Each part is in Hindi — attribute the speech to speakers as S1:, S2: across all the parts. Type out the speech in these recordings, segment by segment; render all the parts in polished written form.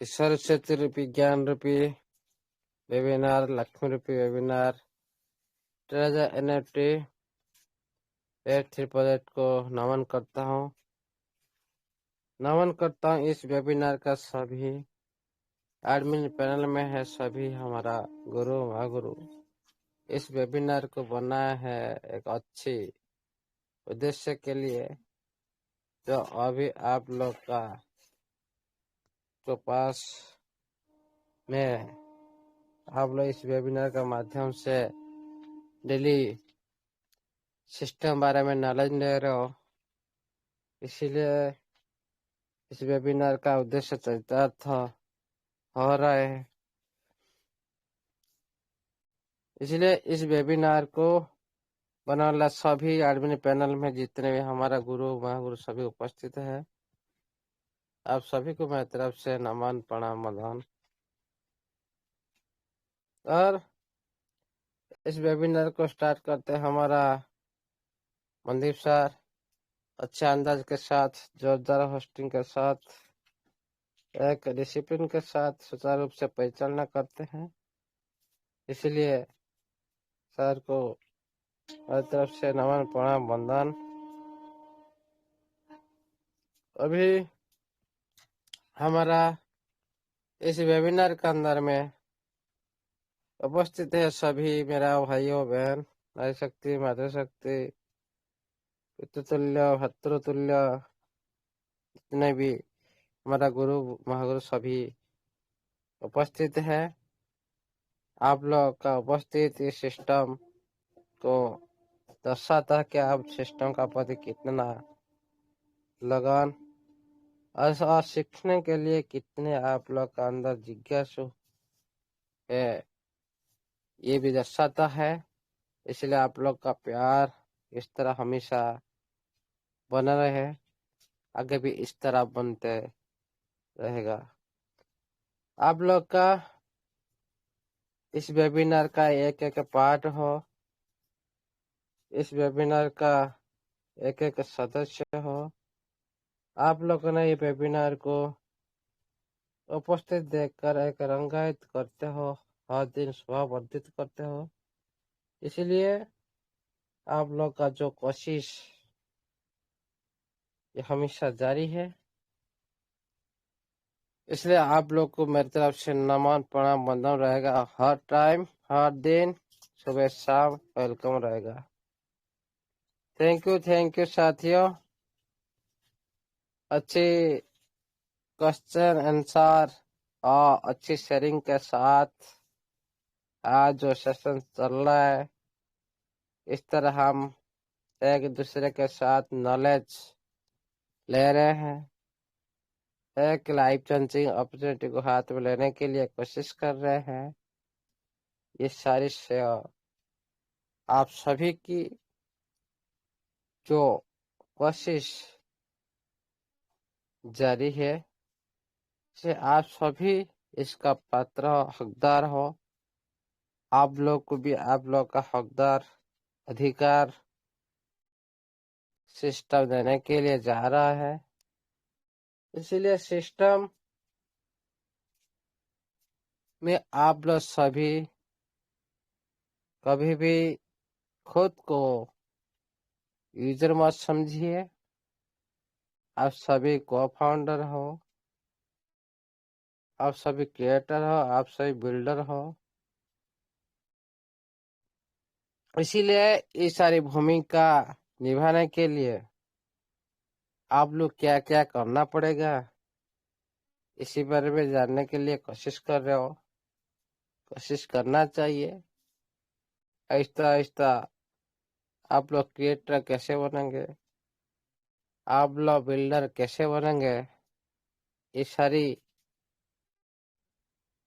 S1: सरस्वती रूपी ज्ञान रूपी वेबिनार, लक्ष्मी रूपी webinar, treasure NFT paid 3 project को नमन करता हूँ। इस वेबिनार का सभी एडमिन पैनल में है, सभी हमारा गुरु महागुरु इस वेबिनार को बनाया है एक अच्छी उद्देश्य के लिए, जो अभी आप लोग का पास में आप लोग इस वेबिनार का माध्यम से डेली सिस्टम बारे में नॉलेज ले रहे हो। इसीलिए इस वेबिनार का उद्देश्य चरितार्थ हो रहा है। इसलिए इस वेबिनार को बनाने सभी एडमिन पैनल में जितने भी हमारा गुरु महागुरु सभी उपस्थित है। आप सभी को मेरी तरफ से नमन प्रणाम वंदन। और इस वेबिनार को स्टार्ट करते हैं हमारा मनदीप सर अच्छे अंदाज के साथ, जोरदार होस्टिंग के साथ, एक डिसिप्लिन के साथ सुचारू रूप से परिचालना करते हैं। इसलिए सर को मेरी तरफ से नमन प्रणाम वंदन। अभी हमारा इस वेबिनार के अंदर में उपस्थित है सभी मेरा भाइयों बहन, नारी शक्ति, मातृशक्ति, पितृतुल्य, भतृतुल्य, जितने भी हमारा गुरु महागुरु सभी उपस्थित है। आप लोग का उपस्थित इस सिस्टम को दर्शाता है कि आप सिस्टम का प्रति कितना लगन और सीखने के लिए कितने आप लोग का अंदर जिज्ञासु है, ये भी दर्शाता है। इसलिए आप लोग का प्यार इस तरह हमेशा बना रहे, आगे भी इस तरह बनते रहेगा। आप लोग का इस वेबिनार का एक एक पार्ट हो, इस वेबिनार का एक एक सदस्य हो। आप लोग ने ये वेबिनार को उपस्थित देखकर एक रंगायित करते हो, हर दिन सुबह वर्धित करते हो। इसलिए आप लोग का जो कोशिश ये हमेशा जारी है। इसलिए आप लोग को मेरी तरफ से नमन प्रणाम वंदन रहेगा। हर टाइम, हर दिन, सुबह शाम वेलकम रहेगा। थैंक यू साथियों। अच्छी क्वेश्चन आंसर और अच्छी शेयरिंग के साथ आज जो सेशन चल रहा है, इस तरह हम एक दूसरे के साथ नॉलेज ले रहे हैं, एक लाइफ चेंजिंग अपॉर्चुनिटी को हाथ में लेने के लिए कोशिश कर रहे हैं। ये सारी सेवा आप सभी की जो कोशिश जारी है, से आप सभी इसका पात्र हकदार हो। आप लोग को भी आप लोग का हकदार अधिकार सिस्टम देने के लिए जा रहा है। इसीलिए सिस्टम में आप लोग सभी कभी भी खुद को यूजर मत समझिए। आप सभी को फाउंडर हो, आप सभी क्रिएटर हो, आप सभी बिल्डर हो। इसीलिए इस सारी भूमिका निभाने के लिए आप लोग क्या क्या करना पड़ेगा, इसी बारे में जानने के लिए कोशिश कर रहे हो। कोशिश करना चाहिए। आहिस्ता आहिस्ता आप लोग क्रिएटर कैसे बनेंगे, आप लोग बिल्डर कैसे बनेंगे, ये सारी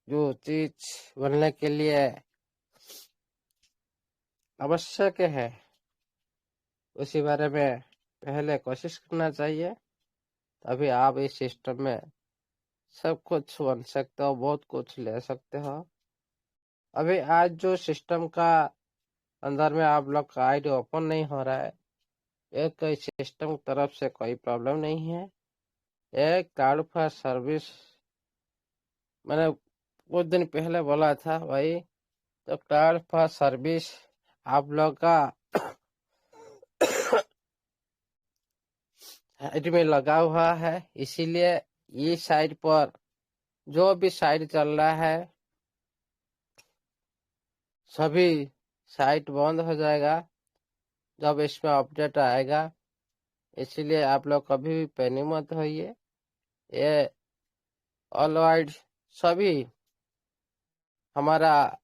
S1: जो चीज बनने के लिए आवश्यक है, उसी बारे में पहले कोशिश करना चाहिए। तभी आप इस सिस्टम में सब कुछ बन सकते हो, बहुत कुछ ले सकते हो। अभी आज जो सिस्टम का अंदर में आप लोग का आईडी ओपन नहीं हो रहा है, एक सिस्टम की तरफ से कोई प्रॉब्लम नहीं है। एक कार्ड फॉर सर्विस मैंने कुछ दिन पहले बोला था भाई, तो क्लाउड फॉर सर्विस आप लोग का साइट में लगा हुआ है, इसीलिए ये साइट पर जो भी साइट चल रहा है सभी साइट बंद हो जाएगा जब इसमें अपडेट आएगा। इसीलिए आप लोग कभी भी पैनिक मत होइए। ये ऑल वाइड सभी हमारा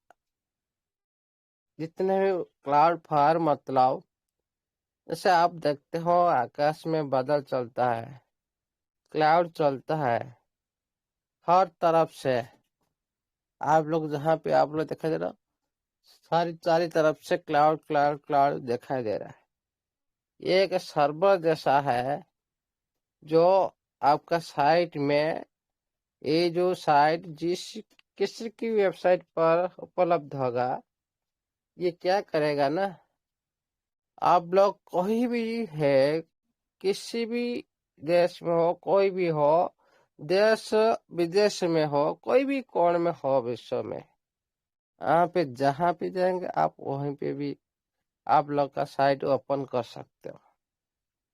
S1: जितने भी क्लाउड फॉर मतलब, जैसे आप देखते हो आकाश में बादल चलता है, क्लाउड चलता है हर तरफ से। आप लोग जहाँ पे आप लोग दिखाई दे रहा, सारी चारी तरफ से क्लाउड क्लाउड क्लाउड दिखाई दे रहा है। ये एक सर्वर जैसा है जो आपका साइट में, ये जो साइट जिस किसी की वेबसाइट पर उपलब्ध होगा, ये क्या करेगा ना, आप लोग कोई भी है, किसी भी देश में हो, कोई भी हो, देश विदेश में हो, कोई भी कोण में हो विश्व में, यहाँ पे जहाँ पे जाएंगे आप वहीं पे भी आप लोग का साइट ओपन कर सकते हो।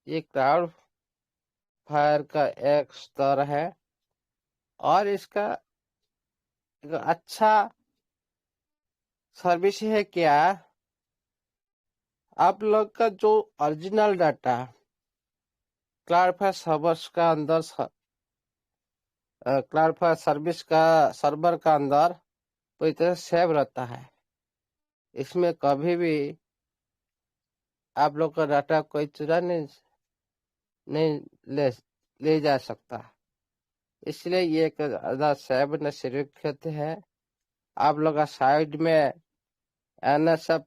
S1: ये क्लाउड फायर का एक स्तर है और इसका एक अच्छा सर्विस है क्या, आप लोग का जो original data cloud fire servers का अंदर, क्लाउड फायर सर्विस का सर्वर का अंदर पूरी तरह सेव रहता है। इसमें कभी भी आप लोग का डाटा कोई चुरा नहीं ले जा सकता। इसलिए ये एक ज़्यादा सेव न सुरक्षित है। आप लोग का साइड में एनएसएफ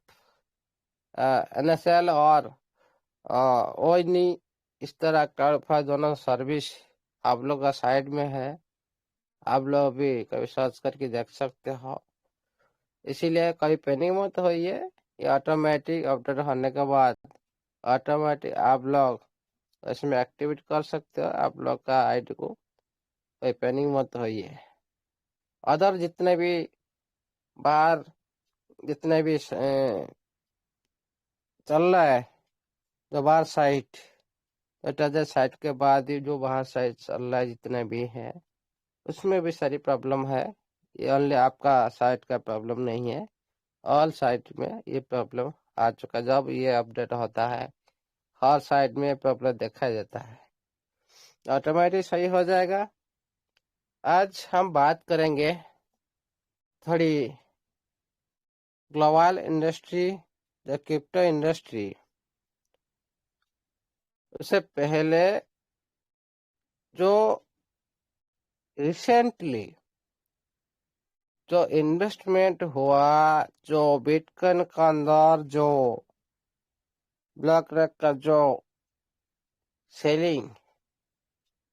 S1: एनएसएल और ओनी इस तरह क्लाउड फायर दोनों सर्विस आप लोग का साइड में है। आप लोग भी कभी सर्च करके देख सकते हो। इसीलिए कभी पैनिक मत होइए। ये ऑटोमेटिक अपडेट होने के बाद ऑटोमेटिक आप लोग इसमें एक्टिवेट कर सकते हो आप लोग का आईडी को। कोई पैनिक मत होइए। अदर जितने भी बाहर जितने भी चल रहा है, जो बाहर साइट, तो साइट के बाद ही जो बाहर साइट चल रहा है जितने भी हैं, उसमें भी सारी प्रॉब्लम है। ये ओनली आपका साइट का प्रॉब्लम नहीं है, ऑल साइट में ये प्रॉब्लम आ चुका है। जब ये अपडेट होता है हर साइट में प्रॉब्लम देखा जाता है, ऑटोमेटिक सही हो जाएगा। आज हम बात करेंगे थोड़ी global industry, the crypto industry. उससे पहले जो रिसेंटली जो इन्वेस्टमेंट हुआ, जो बिटकॉइन का अंदर जो ब्लैक रैक का जो सेलिंग,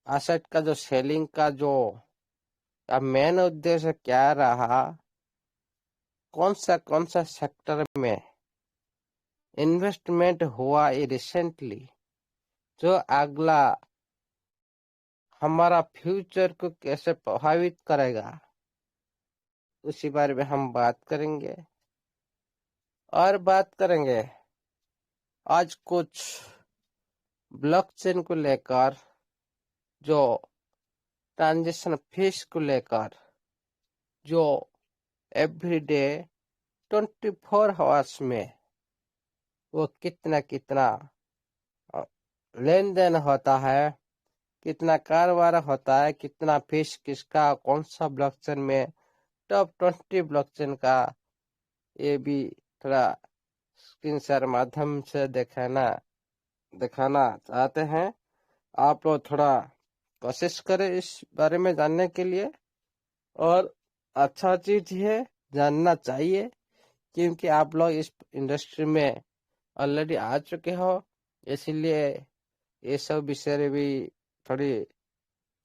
S1: एसेट का जो सेलिंग का जो मेन उद्देश्य क्या रहा, कौन सा सेक्टर में इन्वेस्टमेंट हुआ ये रिसेंटली, जो अगला हमारा फ्यूचर को कैसे प्रभावित करेगा, उसी बारे में हम बात करेंगे। और बात करेंगे आज कुछ ब्लॉकचेन को लेकर, जो ट्रांजेक्शन फीस को लेकर, जो एवरीडे 24 आवर्स में वो कितना कितना लेन देन होता है, कितना कारोबार होता है, कितना फीस किसका, कौन सा ब्लॉकचेन में, टॉप 20 ब्लॉकचेन का, ये भी थोड़ा स्क्रीन शेयर माध्यम से दिखाना चाहते हैं। आप लोग थोड़ा कोशिश करें इस बारे में जानने के लिए, और अच्छा चीज है, जानना चाहिए, क्योंकि आप लोग इस इंडस्ट्री में ऑलरेडी आ चुके हो। इसीलिए ये सब विषय भी थोड़ी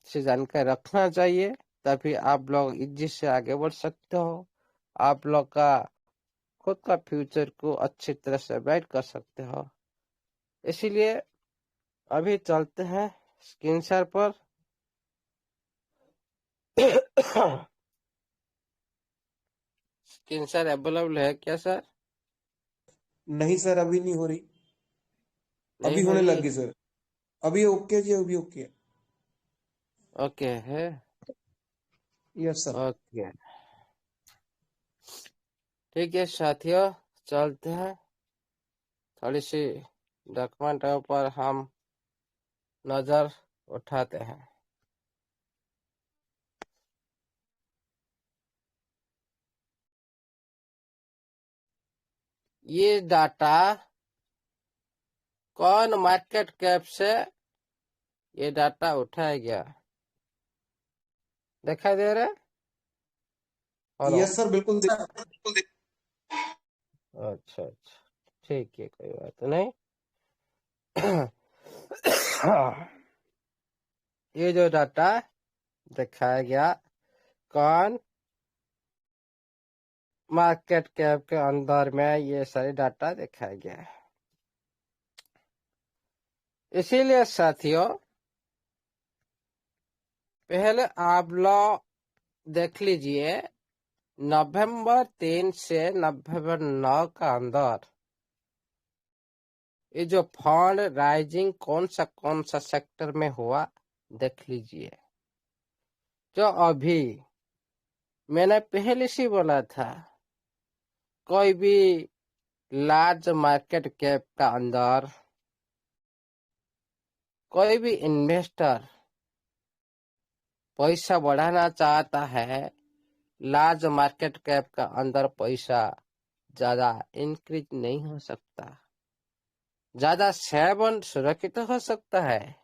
S1: सी जानकारी रखना चाहिए, तभी आप लोग इजी से आगे बढ़ सकते हो। आप लोग का खुद का फ्यूचर को अच्छी तरह से ब्राइट कर सकते हो। इसीलिए अभी चलते हैं स्क्रीन शेयर पर। स्क्रीन सर अवेलेबल है क्या सर?
S2: नहीं सर, अभी नहीं हो रही।
S1: नहीं
S2: अभी
S1: हो
S2: होने
S1: रही?
S2: लगी सर। अभी ओके जी, अभी ओके।
S1: ओके है।
S2: Yes sir.
S1: ओके, ठीक है साथियों, चलते हैं। थोड़ी सी डॉक्यूमेंटों पर हम नजर उठाते हैं। ये डाटा कौन मार्केट कैप से ये डाटा उठाया गया, दिखाई दे रहा है? हेलो।
S2: यस सर, बिल्कुल
S1: अच्छा अच्छा, ठीक है, कोई बात नहीं। ये जो डाटा दिखाया गया, कौन मार्केट कैप के अंदर में ये सारी डाटा दिखाया गया है। इसीलिए साथियों, पहले आप लोग देख लीजिए, नवंबर 3 से नवंबर 9 का अंदर ये जो फंड राइजिंग कौन सा सेक्टर में हुआ, देख लीजिए। जो अभी मैंने पहले से बोला था, कोई भी लार्ज मार्केट कैप का अंदर कोई भी इन्वेस्टर पैसा बढ़ाना चाहता है, लार्ज मार्केट कैप का अंदर पैसा ज्यादा इंक्रीज नहीं हो सकता, ज्यादा सेवन सुरक्षित हो सकता है,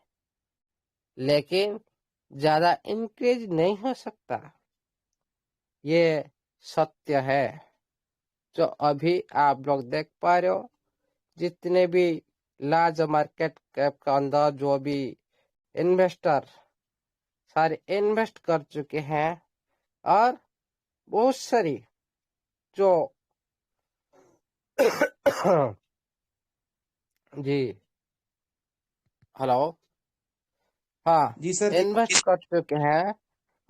S1: लेकिन ज्यादा इंक्रीज नहीं हो सकता। ये सत्य है। जो अभी आप लोग देख पा रहे हो, जितने भी लार्ज मार्केट कैप का अंदर जो भी इन्वेस्टर सारे इन्वेस्ट कर चुके हैं, और बहुत सारी जो जी, हेलो, हाँ,
S2: जी सर जी।
S1: इन्वेस्ट कर चुके हैं,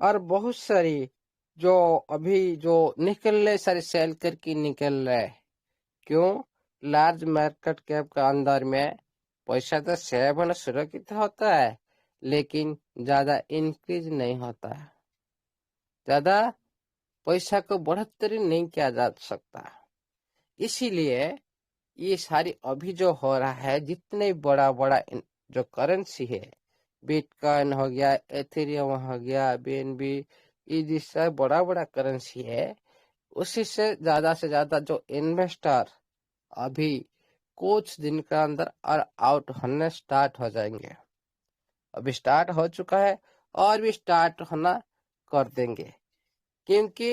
S1: और बहुत सारी जो अभी जो निकल रहे, सारे सेल करके निकल रहे। क्यों? लार्ज मार्केट कैप का अंदर में पैसा तो सेव होना सुरक्षित होता है, लेकिन ज्यादा इंक्रीज नहीं होता है, ज्यादा पैसा को बढ़ोतरी नहीं किया जा सकता। इसीलिए ये सारी अभी जो हो रहा है, जितने बड़ा बड़ा जो करेंसी है, बिटकॉइन हो गया, एथेरियम हो गया, बीएनबी, ये जिससे बड़ा बड़ा करेंसी है, उसी से ज्यादा जो इन्वेस्टर अभी कुछ दिन के अंदर और आउट होने स्टार्ट हो जाएंगे। अभी स्टार्ट हो चुका है, और भी स्टार्ट होना कर देंगे, क्योंकि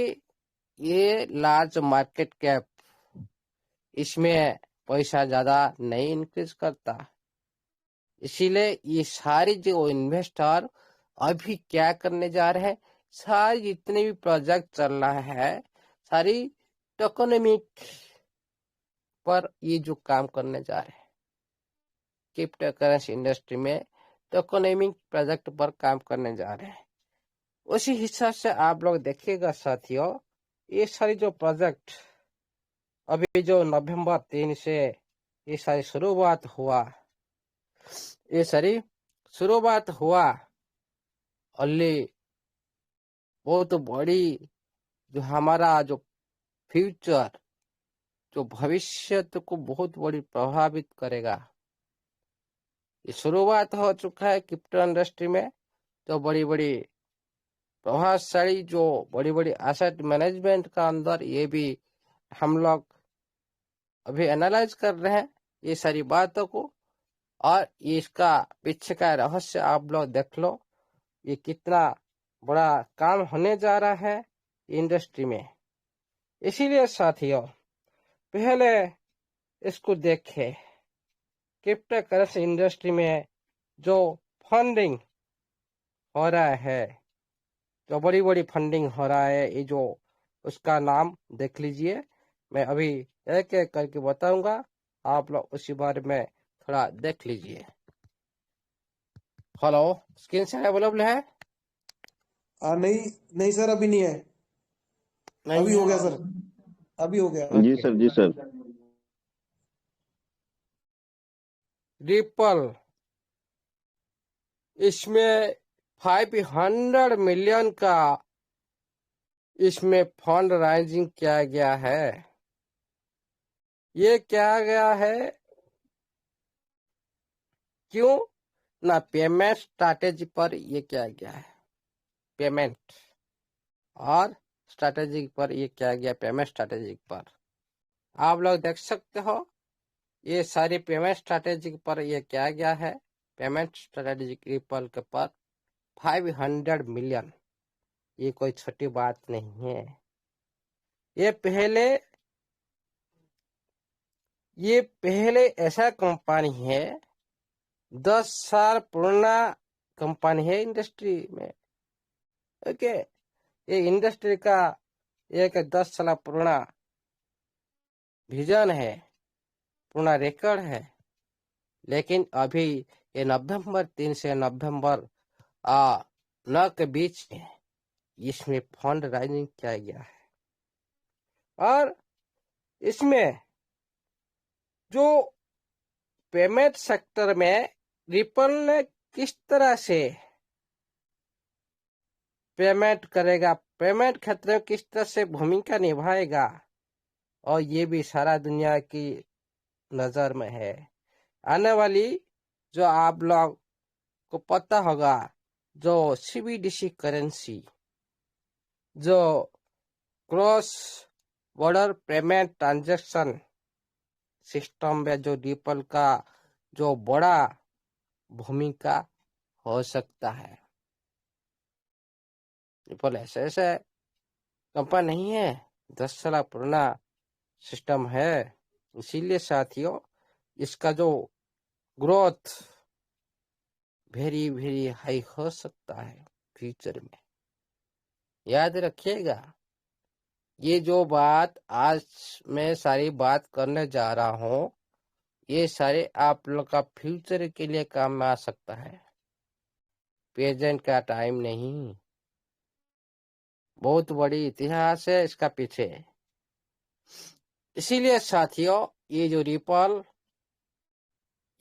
S1: ये लार्ज मार्केट कैप, इसमें पैसा ज्यादा नहीं इंक्रीज करता। इसीलिए ये सारी जो इन्वेस्टर अभी क्या करने जा रहे हैं, सारी जितने भी प्रोजेक्ट चल रहा है, सारी टोकनोमिक पर ये जो काम करने जा रहे हैं, क्रिप्टो करेंसी इंडस्ट्री में टोकनोमिक प्रोजेक्ट पर काम करने जा रहे हैं। उसी हिसाब से आप लोग देखिएगा साथियों, ये सारी जो प्रोजेक्ट अभी जो नवंबर 3 से ये सारी शुरुआत हुआ, ये सारी शुरुआत हुआ, ओनली बहुत बड़ी, जो हमारा जो फ्यूचर, जो भविष्य को बहुत बड़ी प्रभावित करेगा। ये शुरुआत हो चुका है क्रिप्टो इंडस्ट्री में। तो बड़ी बड़ी प्रभावशाली जो बड़ी बड़ी एसेट मैनेजमेंट का अंदर, ये भी हम लोग अभी एनालाइज कर रहे हैं ये सारी बातों को, और इसका पीछे का रहस्य आप लोग देख लो, ये कितना बड़ा काम होने जा रहा है इंडस्ट्री में। इसीलिए साथियों, पहले इसको देखें, क्रिप्टो करेंसी इंडस्ट्री में जो फंडिंग हो रहा है, जो बड़ी बड़ी फंडिंग हो रहा है, ये जो उसका नाम देख लीजिए। मैं अभी एक एक करके बताऊंगा, आप लोग उसी बारे में थोड़ा देख लीजिए। हेलो, स्क्रीन से अवेलेबल है?
S2: नहीं नहीं सर, अभी नहीं है।
S1: नहीं
S2: अभी
S1: है?
S2: हो गया सर। अभी हो गया।
S3: जी
S1: ओके।
S3: सर, जी सर।
S1: रिपल, इसमें 500 मिलियन का इसमें फंड राइजिंग किया गया है। ये क्या गया है, क्यों ना पेमेंट स्ट्रैटेजी पर ये किया गया है। पेमेंट और स्ट्रैटेजी पर ये किया गया, पेमेंट स्ट्रैटेजी पर आप लोग देख सकते हो। ये सारी पेमेंट स्ट्रैटेजी पर ये किया गया है। पेमेंट स्ट्रैटेजी रिपल के पर 500 मिलियन, ये कोई छोटी बात नहीं है। ये पहले ऐसा कंपनी है, 10 साल पुराना कंपनी है इंडस्ट्री में। ओके, ये इंडस्ट्री का एक 10 साल पुराना विजन है, पुराना रिकॉर्ड है। लेकिन अभी ये नवंबर 3 से नवंबर 9 के बीच में इसमें फंड राइजिंग किया गया है। और इसमें जो पेमेंट सेक्टर में रिपल ने किस तरह से पेमेंट करेगा, पेमेंट क्षेत्र में किस तरह से भूमिका निभाएगा, और ये भी सारा दुनिया की नजर में है। आने वाली जो आप लोग को पता होगा, जो सीबीडीसी करेंसी, जो cross border payment transaction system में जो रिपल का जो बड़ा भूमिका हो सकता है। रिपल ऐसे ऐसे कंपनी नहीं है, 10 साल पुराना सिस्टम है। इसीलिए साथियों, इसका जो ग्रोथ वेरी वेरी हाई हो सकता है फ्यूचर में। याद रखिएगा, ये जो बात आज मैं सारी बात करने जा रहा हूँ, ये सारे आप लोग का फ्यूचर के लिए काम में आ सकता है, प्रेजेंट का टाइम नहीं। बहुत बड़ी इतिहास है इसका पीछे। इसीलिए साथियों, ये जो रिपल,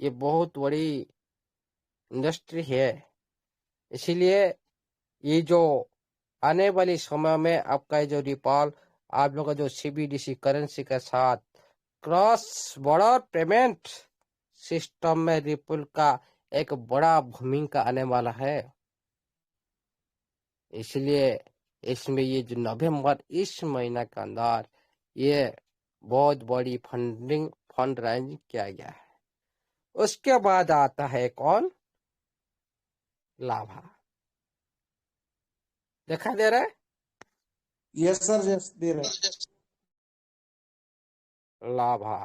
S1: ये बहुत बड़ी इंडस्ट्री है। इसीलिए ये जो आने वाली समय में आपका जो रिपल, आप लोग का जो सीबीडीसी करेंसी के साथ क्रॉस बॉर्डर पेमेंट सिस्टम में रिपल का एक बड़ा भूमिका आने वाला है। इसलिए इसमें ये जो नवंबर इस महीना के अंदर ये बहुत बड़ी फंड राइजिंग किया गया है। उसके बाद आता है कौन, लाभा। दिखाई दे रहा है
S2: यस सर, यस दे रहे हैं।
S1: लाभा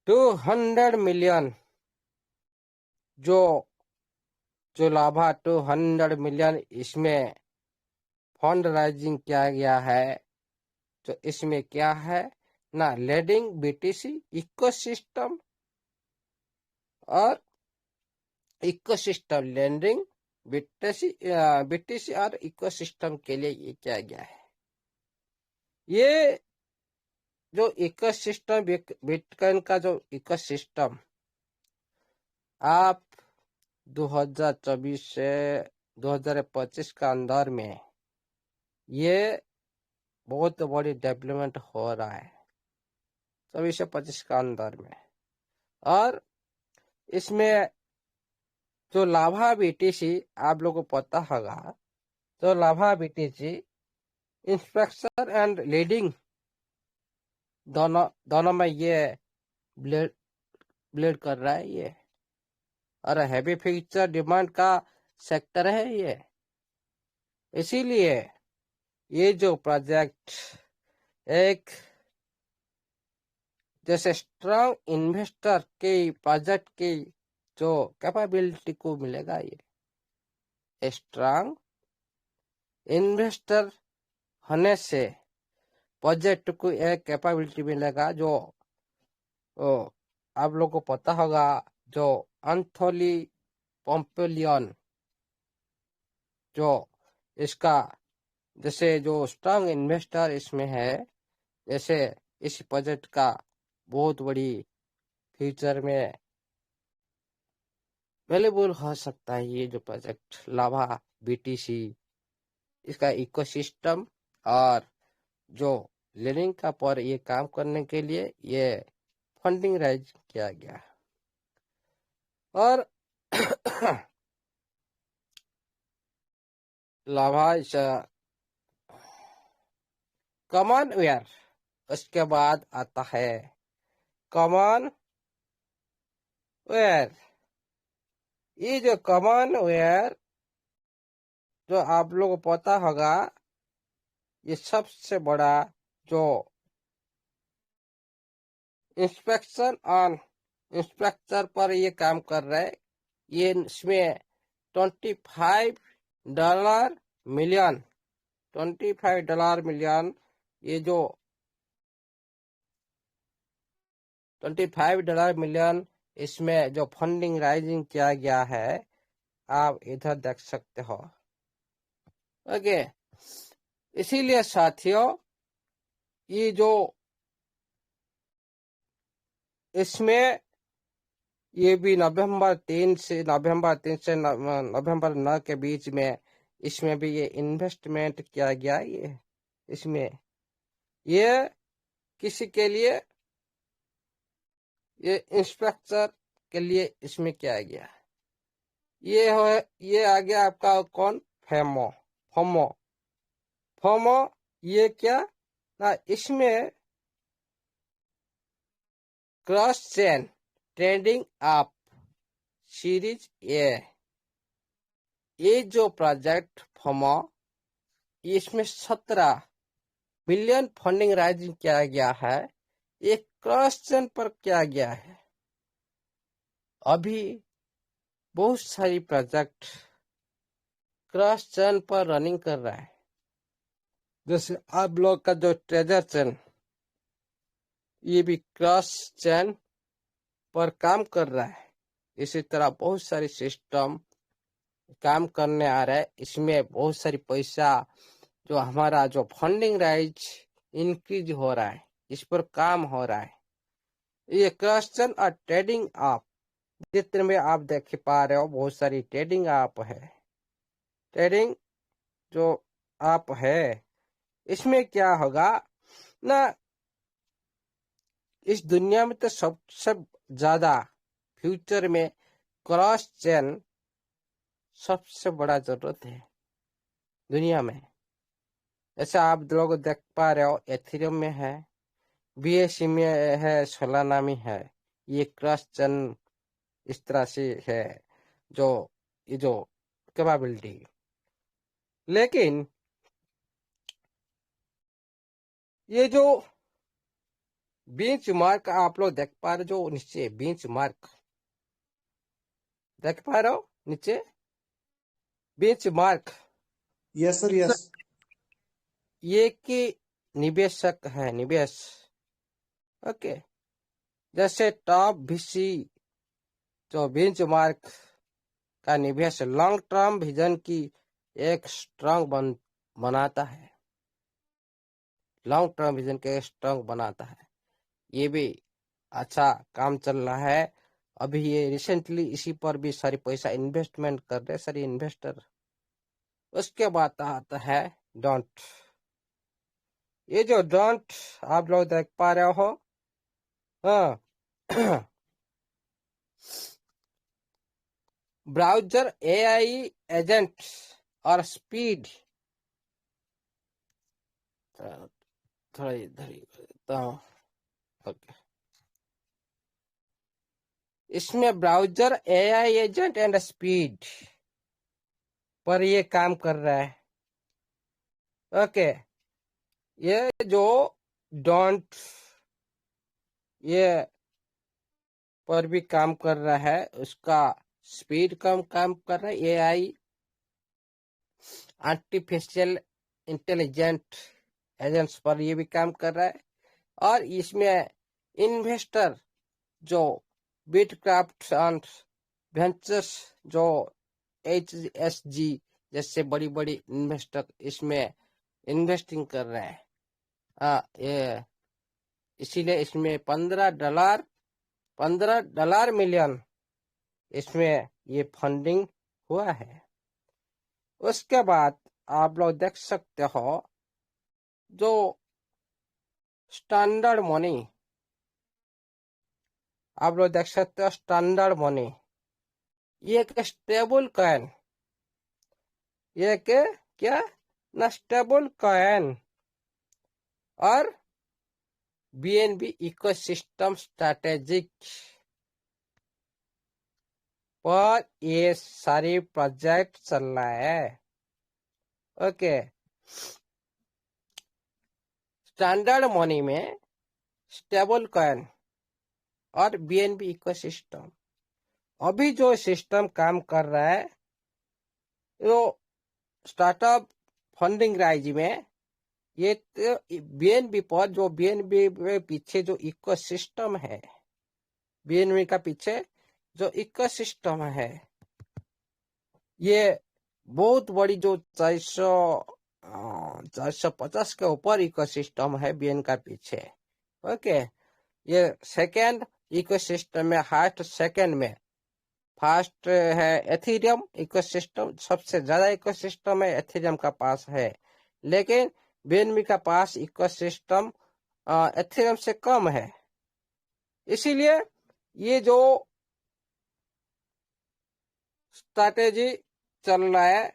S1: 200 मिलियन, जो जो लाभा 200 मिलियन इसमें फंड राइजिंग किया गया है। तो इसमें क्या है ना, लेडिंग बीटीसी इकोसिस्टम और इकोसिस्टम लेंडिंग बीटीसी और इकोसिस्टम के लिए ये किया गया है। ये जो इकोसिस्टम, बिटकॉइन का जो इकोसिस्टम, आप 2024 से 2025 का अंदर में ये बहुत बड़ी डेवलपमेंट हो रहा है, 24 से 25 का अंदर में। और इसमें जो लाभा बीटीसी, आप लोगों को पता होगा, तो लाभा बीटीसी इंस्पेक्शन एंड लीडिंग दोनों में ये ब्लेड ब्लेड कर रहा है ये, और हैवी फ्यूचर डिमांड का सेक्टर है ये। इसीलिए ये जो प्रोजेक्ट एक जैसे स्ट्रांग इन्वेस्टर के प्रोजेक्ट की जो कैपेबिलिटी को मिलेगा, ये स्ट्रांग इन्वेस्टर होने से प्रोजेक्ट को एक कैपेबिलिटी मिलेगा, जो आप लोग को पता होगा, जो एंथोनी पोम्पेलियन जो इसका जैसे जो स्ट्रांग इन्वेस्टर इसमें है, जैसे इस प्रोजेक्ट का बहुत बड़ी फ्यूचर में वैल्यूबल हो सकता है। ये जो प्रोजेक्ट लाभा बीटीसी, इसका इकोसिस्टम और जो लर्निंग का पर ये काम करने के लिए ये फंडिंग राइज किया गया। और लाभा कॉमनवेयर, उसके बाद आता है कॉमनवेयर। ये जो कॉमनवेयर जो आप लोगों को पता होगा, ये सबसे बड़ा जो इंस्पेक्टर पर ये काम कर रहा है। ये इसमें $25 मिलियन, $25 मिलियन, ये जो $25 मिलियन इसमें जो फंडिंग राइजिंग किया गया है, आप इधर देख सकते हो। ओके, इसीलिए साथियों, ये जो इसमें ये भी नवंबर 3 से नवंबर 9 के बीच में इसमें भी ये इन्वेस्टमेंट किया गया। ये इसमें ये किसी के लिए, ये इंस्पेक्टर के लिए इसमें किया गया। ये आ गया आपका कौन, फोमो। ये क्या ना, इसमें क्रॉस चेन ट्रेडिंग आप सीरीज ये जो प्रोजेक्ट फोमो, इसमें 17 बिलियन फंडिंग राइजिंग किया गया है। ये क्रॉस चेन पर किया गया है। अभी बहुत सारी प्रोजेक्ट क्रॉस चेन पर रनिंग कर रहा है। जैसे आप लोग का जो ट्रेजर चेन, ये भी क्रॉस चेन पर काम कर रहा है। इसी तरह बहुत सारी सिस्टम काम करने आ रहा है। इसमें बहुत सारी पैसा जो हमारा जो फंडिंग राइज इंक्रीज हो रहा है, इस पर काम हो रहा है। ये क्रॉस चेन और ट्रेडिंग आप जितने में आप देख पा रहे हो, बहुत सारी ट्रेडिंग आप है। ट्रेडिंग जो आप है, इसमें क्या होगा ना, इस दुनिया में तो सबसे ज्यादा फ्यूचर में क्रॉस चेन सबसे बड़ा जरूरत है दुनिया में। जैसे आप लोग देख पा रहे हो, एथेरियम में है, बीएससी में है, सोलाना में है। ये क्रॉस चेन इस तरह से है जो ये जो कैपेबिलिटी। लेकिन ये जो बेंच मार्क आप लोग देख पा रहे हो, जो नीचे बेंच मार्क देख पा रहे हो, नीचे bench mark,
S2: Yes, sir. Yes.
S1: ये कि निवेशक है, निवेश। ओके, जैसे टॉप VC जो बेंच मार्क का निवेश लॉन्ग टर्म विजन की एक स्ट्रांग बनाता है। लॉन्ग टर्म विजन के स्ट्रांग बनाता है। ये भी अच्छा काम चल रहा है। अभी ये रिसेंटली इसी पर भी सारी पैसा इन्वेस्टमेंट कर रहे सारी इन्वेस्टर। उसके बाद आता है डोंट। ये जो डोंट आप लोग देख पा रहे हो, हाँ, ब्राउजर AI एजेंट और स्पीड, थोड़ा इधर ओके, इसमें browser AI agent and speed पर ये काम कर रहा है। ओके, ये जो डोंट ये पर भी काम कर रहा है, उसका स्पीड कम काम कर रहा है। AI आर्टिफिशियल इंटेलिजेंट एजेंट्स पर ये भी काम कर रहा है। और इसमें इन्वेस्टर जो बिटक्राफ्ट एंड वेंचर्स जो HSG जैसे बड़ी बड़ी इन्वेस्टर इसमें इन्वेस्टिंग कर रहे हैं। ये इसीलिए इसमें $15 मिलियन इसमें ये फंडिंग हुआ है। उसके बाद आप लोग देख सकते हो जो स्टैंडर्ड मनी, आप लोग देख सकते हो स्टैंडर्ड मनी, ये एक स्टेबल कॉइन, ये के क्या ना स्टेबल कॉइन और बीएनबी इकोसिस्टम स्ट्रैटेजिक पर ये सारी प्रोजेक्ट चल रहा है। ओके, स्टैंडर्ड मनी में स्टेबल कॉइन और बीएनबी इकोसिस्टम, अभी जो सिस्टम काम कर रहा है वो स्टार्टअप फंडिंग राइज में, ये तो बीएनबी पर जो बीएनबी के पीछे जो इकोसिस्टम है, बीएनबी का पीछे जो इकोसिस्टम है, ये बहुत बड़ी जो 450 के ऊपर इकोसिस्टम है बीएन का पीछे। ओके, ये सेकेंड इकोसिस्टम में हास्ट, सेकेंड में फर्स्ट है एथेरियम इकोसिस्टम, सबसे ज्यादा इकोसिस्टम है एथेरियम का पास है, लेकिन बीएनबी का पास इकोसिस्टम एथेरियम से कम है। इसीलिए ये जो स्ट्रैटेजी चल रहा है,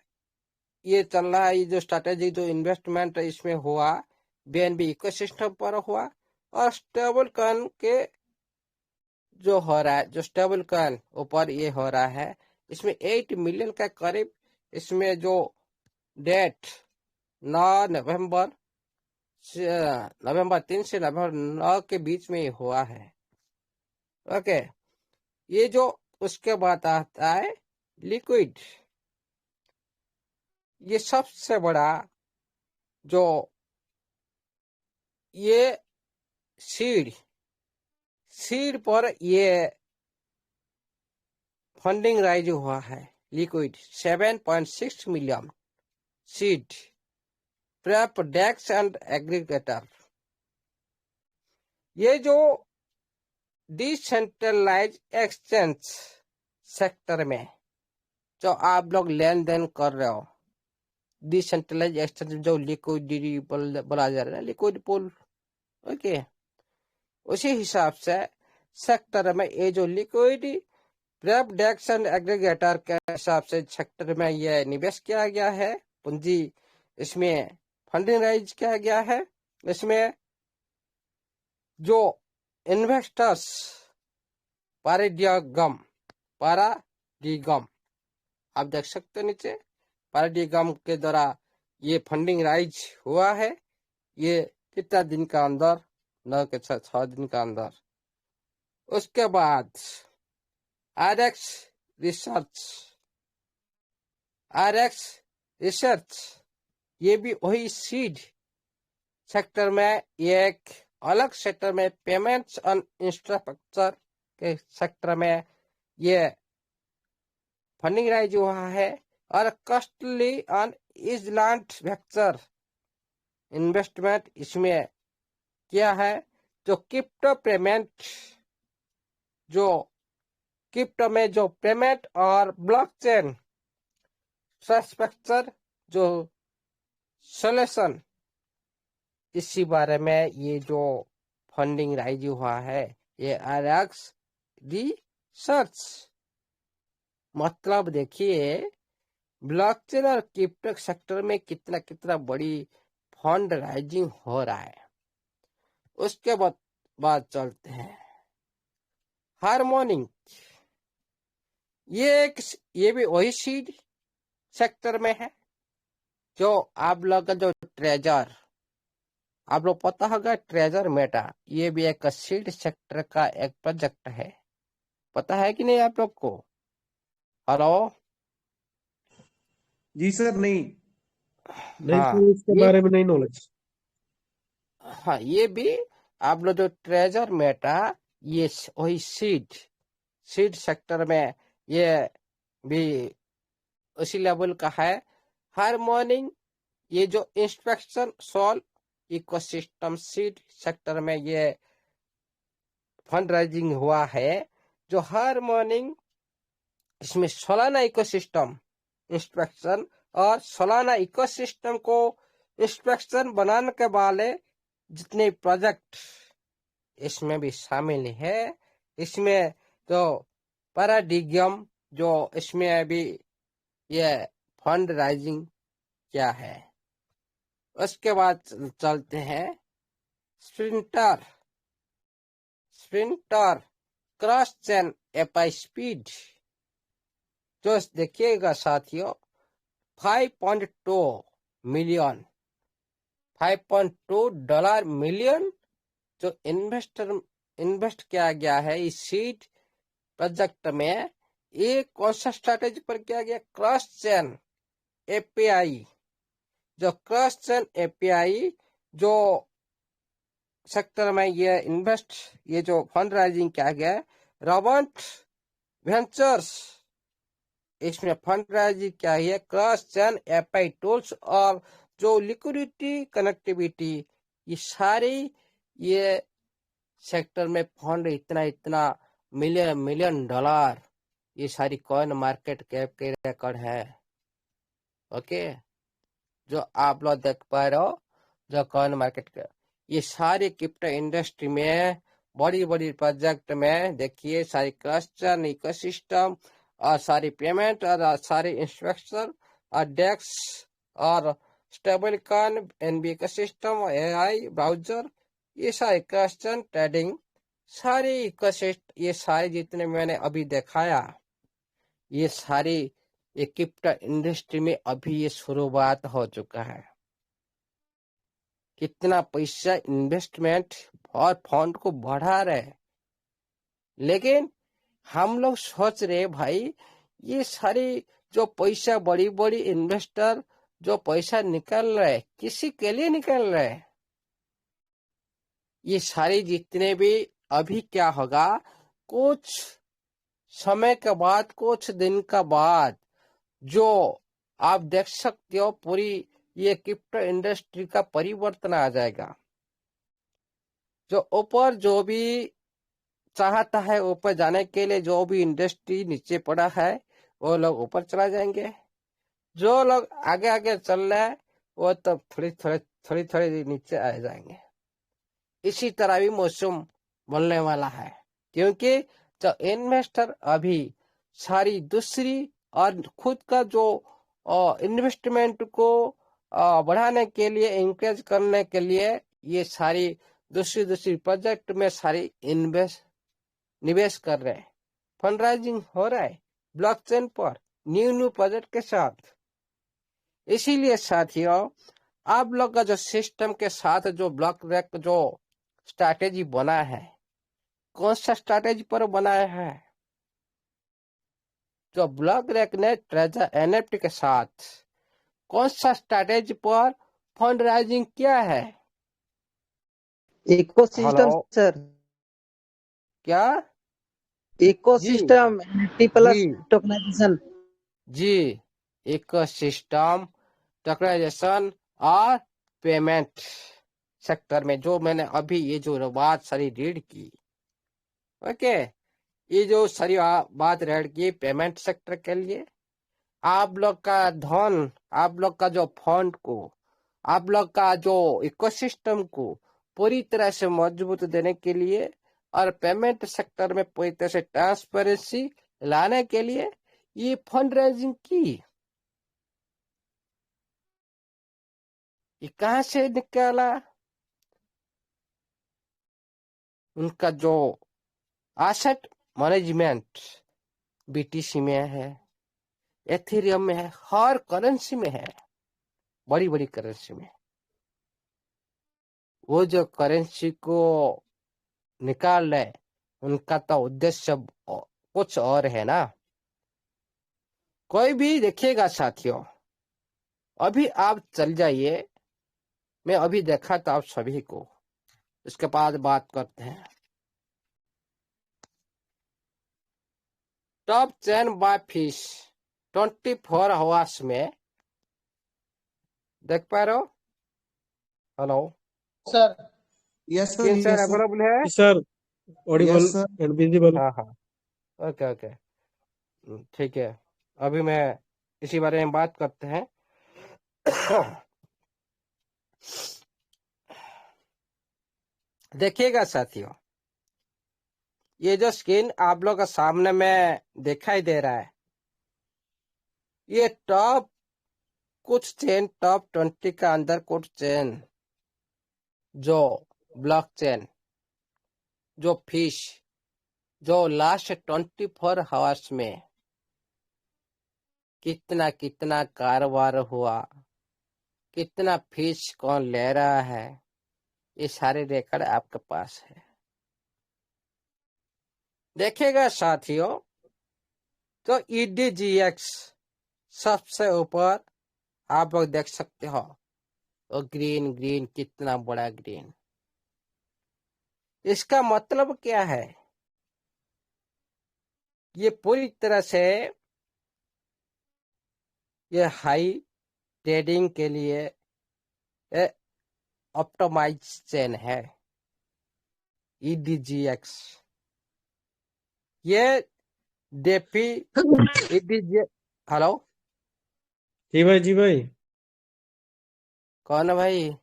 S1: ये जो स्ट्रैटेजी जो इन्वेस्टमेंट इसमें हुआ बीएनबी इकोसिस्टम पर हुआ, और स्टेबल कॉइन के जो हो रहा है, जो स्टेबल कॉइन ऊपर ये हो रहा है, इसमें 8 मिलियन का करीब, इसमें जो डेट 9 नवंबर 3 से नवंबर 9 के बीच में ये हुआ है। ओके, ये जो उसके बाद आता है लिक्विड, ये सबसे बड़ा जो ये सीड पर ये फंडिंग राइज हुआ है। Liquid 7.6 million seed perp DEX and aggregator, ये जो डिसेंट्रलाइज एक्सचेंज सेक्टर में जो आप लोग लेन देन कर रहे हो, डिसेंट्रलाइज एक्सचेंज जो लिक्विडिटी बोला जा रहा है, लिक्विड पूल। ओके, उसी हिसाब से सेक्टर में ये जो liquidity perp DEX and aggregator के हिसाब से सेक्टर में ये निवेश किया गया है, पूंजी इसमें फंडिंग राइज किया गया है। इसमें जो इन्वेस्टर्स पाराडिगम आप देख सकते हो नीचे, पाराडिगम के द्वारा ये फंडिंग राइज हुआ है। ये कितना दिन का अंदर, 9 के 6 दिन का अंदर। उसके बाद आरएक्स रिसर्च, ये भी वही सीड सेक्टर में, ये एक अलग सेक्टर में, पेमेंट्स एंड इंफ्रास्ट्रक्चर के सेक्टर में ये फंडिंग राइज हुआ है। और कॉस्टली एंड इजलैंड वेक्चर इन्वेस्टमेंट इसमें किया है। जो क्रिप्टो में जो पेमेंट और ब्लॉकचेन इंफ्रास्ट्रक्चर जो सोल्यूशन, इसी बारे में ये जो फंडिंग राइज हुआ है, ये आरएक्स रिसर्च। मतलब देखिए ब्लॉकचेन और क्रिप्टो सेक्टर में कितना बड़ी फंड राइजिंग हो रहा है। उसके बाद चलते हैं हार्मोनिक, ये भी वही सीड सेक्टर में है। जो आप लोग का जो ट्रेजर, आप लोग पता होगा ट्रेजर मेटा, ये भी एक सीड सेक्टर का एक प्रोजेक्ट है। पता है कि नहीं आप लोग को? हेलो
S2: जी सर, नहीं
S1: हाँ,
S2: सर, इसके बारे में नहीं नॉलेज।
S1: हाँ, ये भी आप लोग जो ट्रेजर मेटा, ये वही सीड सेक्टर में ये भी उसी लेवल का है। हार्मोनिक ये जो inspection Sol ecosystem seed sector में ये फंड राइजिंग हुआ है, जो हर मॉर्निंग इसमें सालाना इकोसिस्टम इंस्पेक्शन और सालाना इकोसिस्टम को इंस्पेक्शन बनाने के वाले जितने प्रोजेक्ट इसमें भी शामिल है। इसमें जो पैराडिगम जो इसमें अभी ये फंड राइजिंग क्या है। उसके बाद चलते हैं स्प्रिंटर स्प्रिंटर क्रॉस चेन एपाई स्पीड। जो देखिएगा साथियों, 5.2 मिलियन $5.2 मिलियन जो इन्वेस्ट किया गया है इस सीड प्रोजेक्ट में। ये कौन सा स्ट्रैटेजी पर किया गया? Cross chain API. जो क्रॉस चेन एपीआई जो सेक्टर में ये जो फंड राइजिंग किया गया है, रॉबर्ट वेंचर्स इसमें फंड राइजिंग क्या है, क्रॉस चेन एपीआई टूल्स और जो लिक्विडिटी कनेक्टिविटी, ये सारी ये सेक्टर में फंड इतना मिलियन डॉलर, ये सारी कॉइन मार्केट कैप के रिकॉर्ड है। ओके, जो आप लोग देख पा रहे हो, जो कॉइन मार्केट का ये सारी क्रिप्टो इंडस्ट्री में बड़ी बड़ी प्रोजेक्ट में देखिए सारी क्लस्टर इकोसिस्टम और सारी पेमेंट और सारी इंस्ट्रक्शन और डेक्स और stablecoin NB ecosystem AI browser, ये सारे क्लस्टर ट्रेडिंग सारी इकोसिस्टम, ये सारे जितने मैंने अभी दिखाया, ये सारी ये क्रिप्टो इंडस्ट्री में अभी ये शुरुआत हो चुका है। कितना पैसा इन्वेस्टमेंट और फंड को बढ़ा रहे, लेकिन हम लोग सोच रहे भाई ये सारी जो पैसा बड़ी बड़ी इन्वेस्टर जो पैसा निकल रहे किसी के लिए निकल रहे। ये सारी जितने भी अभी क्या होगा, कुछ समय के बाद कुछ दिन का बाद जो आप देख सकते हो पूरी ये क्रिप्टो इंडस्ट्री का परिवर्तन आ जाएगा। जो ऊपर जो भी चाहता है ऊपर जाने के लिए, जो भी इंडस्ट्री नीचे पड़ा है वो लोग ऊपर चला जाएंगे, जो लोग आगे आगे चल रहे हैं वो तो थोड़ी नीचे आ जाएंगे। इसी तरह भी मौसम बनने वाला है, क्योंकि जो इन्वेस्टर अभी सारी दूसरी और खुद का जो इन्वेस्टमेंट को बढ़ाने के लिए इंकरेज करने के लिए ये सारी दूसरी प्रोजेक्ट में सारी निवेश कर रहे हैं। फंड राइजिंग हो रहा है ब्लॉकचेन पर न्यू प्रोजेक्ट के साथ। इसीलिए साथियों आप लोग का जो सिस्टम के साथ जो ब्लॉक रेक जो स्ट्रैटेजी बना है, कौन सा स्ट्रैटेजी पर बनाया है? जो ब्लॉक रेक ने ट्रेजर एनएफटी के साथ कौन सा स्ट्रैटेजी पर फंड राइजिंग किया है? हेलो,
S3: इकोसिस्टम सर,
S1: क्या? जी
S3: ecosystem T
S1: G
S3: plus tokenization.
S1: जी, इकोसिस्टम टोकनाइजेशन और पेमेंट सेक्टर में जो मैंने अभी ये जो बात सारी रीड की। ओके, ये जो सारी बात रीड की पेमेंट सेक्टर के लिए, आप लोग का धन, आप लोग का जो फंड को, आप लोग का जो इकोसिस्टम को पूरी तरह से मजबूत देने के लिए और पेमेंट सेक्टर में पूरी तरह से ट्रांसपेरेंसी लाने के लिए ये फंड रेजिंग की। ये कहां से निकाला? उनका जो एसेट मैनेजमेंट बीटीसी में है, एथेरियम में है, हर करेंसी में है, बड़ी बड़ी करेंसी में। वो जो करेंसी को निकाल रहे उनका तो उद्देश्य कुछ और है ना। कोई भी देखिएगा साथियों, अभी आप चल जाइए, मैं अभी देखा था आप सभी को, इसके बाद बात करते हैं। टॉप 10 बाय फिश 24 आवर्स में देख पा रहे हो? Hello,
S3: sir
S2: Yes, sir.
S1: Screen share
S2: Yes, sir.
S1: Available है?
S2: Sir, audible
S3: Yes, sir.
S2: and visible.
S1: हाँ हाँ, ओके ओके, ठीक है। अभी मैं इसी बारे में बात करते हैं। देखिएगा साथियों, ये जो स्क्रीन आप लोग का सामने में दिखाई दे रहा है, ये टॉप कुछ चेन, टॉप 20 का अंदर कुछ चेन, जो ब्लॉकचेन, जो फिश, जो लास्ट 24 आवर्स में कितना कितना कारोबार हुआ, कितना फिश कौन ले रहा है, ये सारे रिकॉर्ड आपके पास है। देखिएगा साथियों, तो EDGX सबसे ऊपर आप लोग देख सकते हो, तो ग्रीन ग्रीन, कितना बड़ा ग्रीन। इसका मतलब क्या है? ये पूरी तरह से ये हाई ट्रेडिंग के लिए ऑप्टिमाइज चेन है EDGX। ये डेफी EDG, हेलो,
S2: जी भाई
S1: कौन है भाई?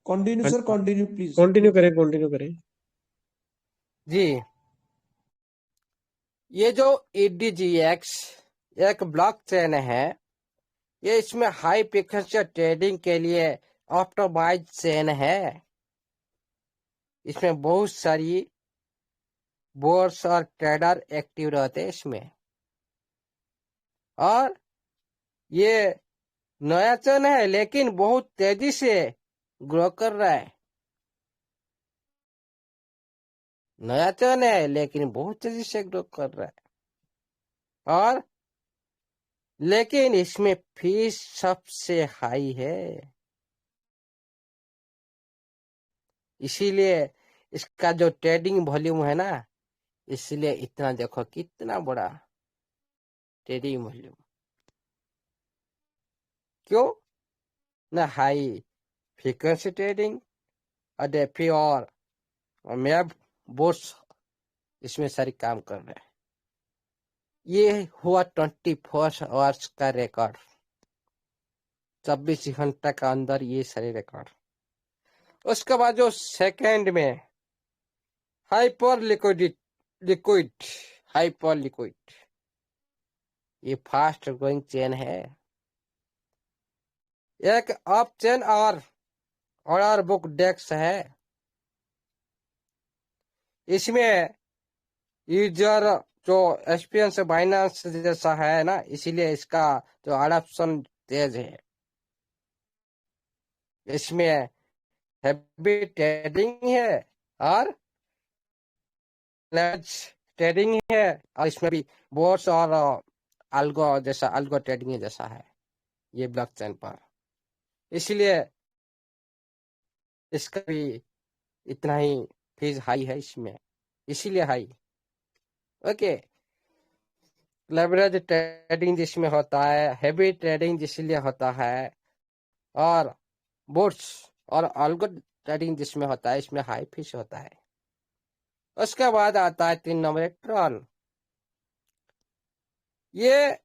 S3: Continue, sir. Continue, please.
S2: Continue करें।
S1: जी, ये जो EDGX एक ब्लॉकचेन है, ये इसमें हाई फ्रीक्वेंसी ट्रेडिंग के लिए ऑप्टिमाइज चेन है। इसमें बहुत सारी बोर्ड्स और ट्रेडर एक्टिव रहते हैं इसमें, और ये नया चेन है लेकिन बहुत तेजी से ग्रो कर रहा है। नया चेन है लेकिन बहुत तेजी से ग्रो कर रहा है, और लेकिन इसमें फीस सबसे हाई है। इसीलिए इसका जो ट्रेडिंग वॉल्यूम है ना, इसलिए इतना देखो कितना बड़ा ट्रेडिंग वॉल्यूम। क्यों ना? हाई फ्रीक्वेंसी ट्रेडिंग और डेफी और मैप बोर्ड्स इसमें सारी काम कर रहे हैं। ये हुआ 24 आवर्स का रिकॉर्ड, 24 घंटा का अंदर ये सारे रिकॉर्ड। उसके बाद जो सेकंड में हाइपर लिक्विड हाइपर लिक्विड, ये फास्ट ग्रोइंग चेन है। एक अप चेन और ऑर्डर बुक डेस्क है। इसमें यूजर जो एक्सपीरियंस बाइनेंस जैसा है ना, इसीलिए इसका जो अडॉप्शन तेज है। इसमें हैवी ट्रेडिंग है और ट्रेडिंग है, और इसमें भी बोर्ड्स और अल्गो ट्रेडिंग जैसा है ये ब्लॉकचेन पर। इसलिए इसका भी इतना ही फीस हाई है इसमें, इसीलिए हाई। ओके, लेवरेज ट्रेडिंग जिसमें होता है, हैवी ट्रेडिंग जिसलिए होता है, और बोर्ड्स और अल्गो ट्रेडिंग जिसमें होता है, इसमें हाई फीस होता है। उसके बाद आता है 3 नंबर एक ट्रॉन। ये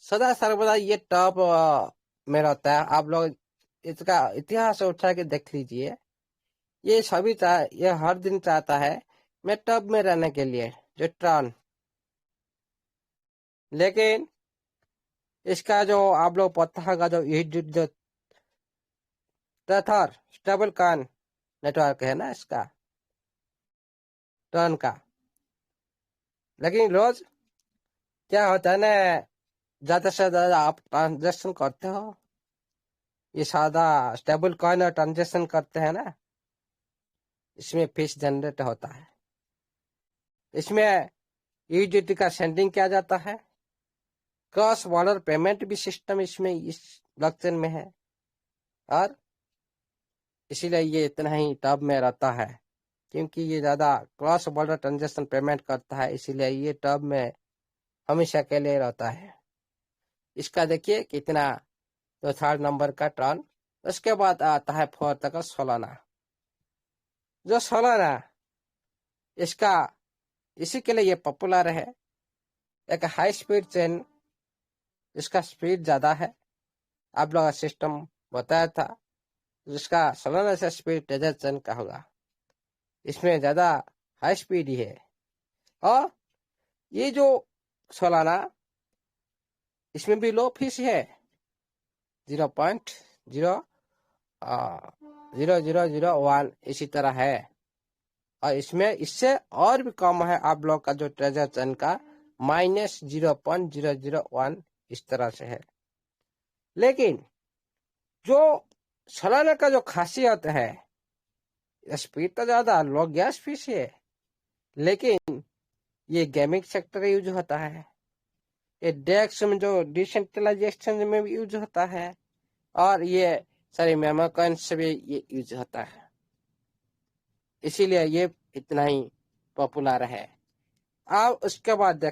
S1: सदा सर्वदा ये टॉप में रहता है। आप लोग इसका इतिहास उठा के देख लीजिए। ये ये हर दिन चाहता है मैं टॉप में रहने के लिए, जो ट्रॉन। लेकिन इसका जो आप लोग पता होगा, जो टथर स्टेबल कॉइन नेटवर्क है ना इसका, ट्रॉन का। लेकिन रोज क्या होता है ना, ज्यादा से ज्यादा आप ट्रांजेक्शन करते हो, ये सादा स्टेबल कॉइन और ट्रांजेक्शन करते हैं ना, इसमें फीस जनरेट होता है। इसमें यूडिटी का सेंडिंग किया जाता है। क्रॉस बॉर्डर पेमेंट भी सिस्टम इसमें इस ब्लॉकचेन में है, और इसीलिए ये इतना ही टॉप में रहता है, क्योंकि ये ज्यादा क्रॉस बॉर्डर ट्रांजेक्शन पेमेंट करता है, इसीलिए ये टॉप में हमेशा के लिए रहता है। इसका देखिए कितना, तो थर्ड नंबर का टर्न। उसके बाद आता है फोर्थ का सोलाना। जो सोलाना इसका इसी के लिए ये पॉपुलर है। एक हाई स्पीड चेन, इसका स्पीड ज्यादा है। आप लोग का सिस्टम बताया था, जिसका सोलाना से स्पीड टेजर चेन का होगा। इसमें ज्यादा हाई स्पीड ही है। और ये जो सोलाना, इसमें भी लो फीस है, 0.00001 इसी तरह है। और इसमें इससे और भी कम है आप लोग का जो ट्रेजर चेन का, -0.001 इस तरह से है। लेकिन जो सोलाना का जो खासियत है, स्पीड तो ज्यादा, लो गैस फीस है, लेकिन ये गेमिंग सेक्टर यूज होता है। ये डेक्स में जो डिसेंट्रलाइज एक्सचेंज में भी यूज होता है, और ये सारे मेमो कॉइन्स से भी ये यूज होता है। इसीलिए ये इतना ही पॉपुलर है। आप उसके बाद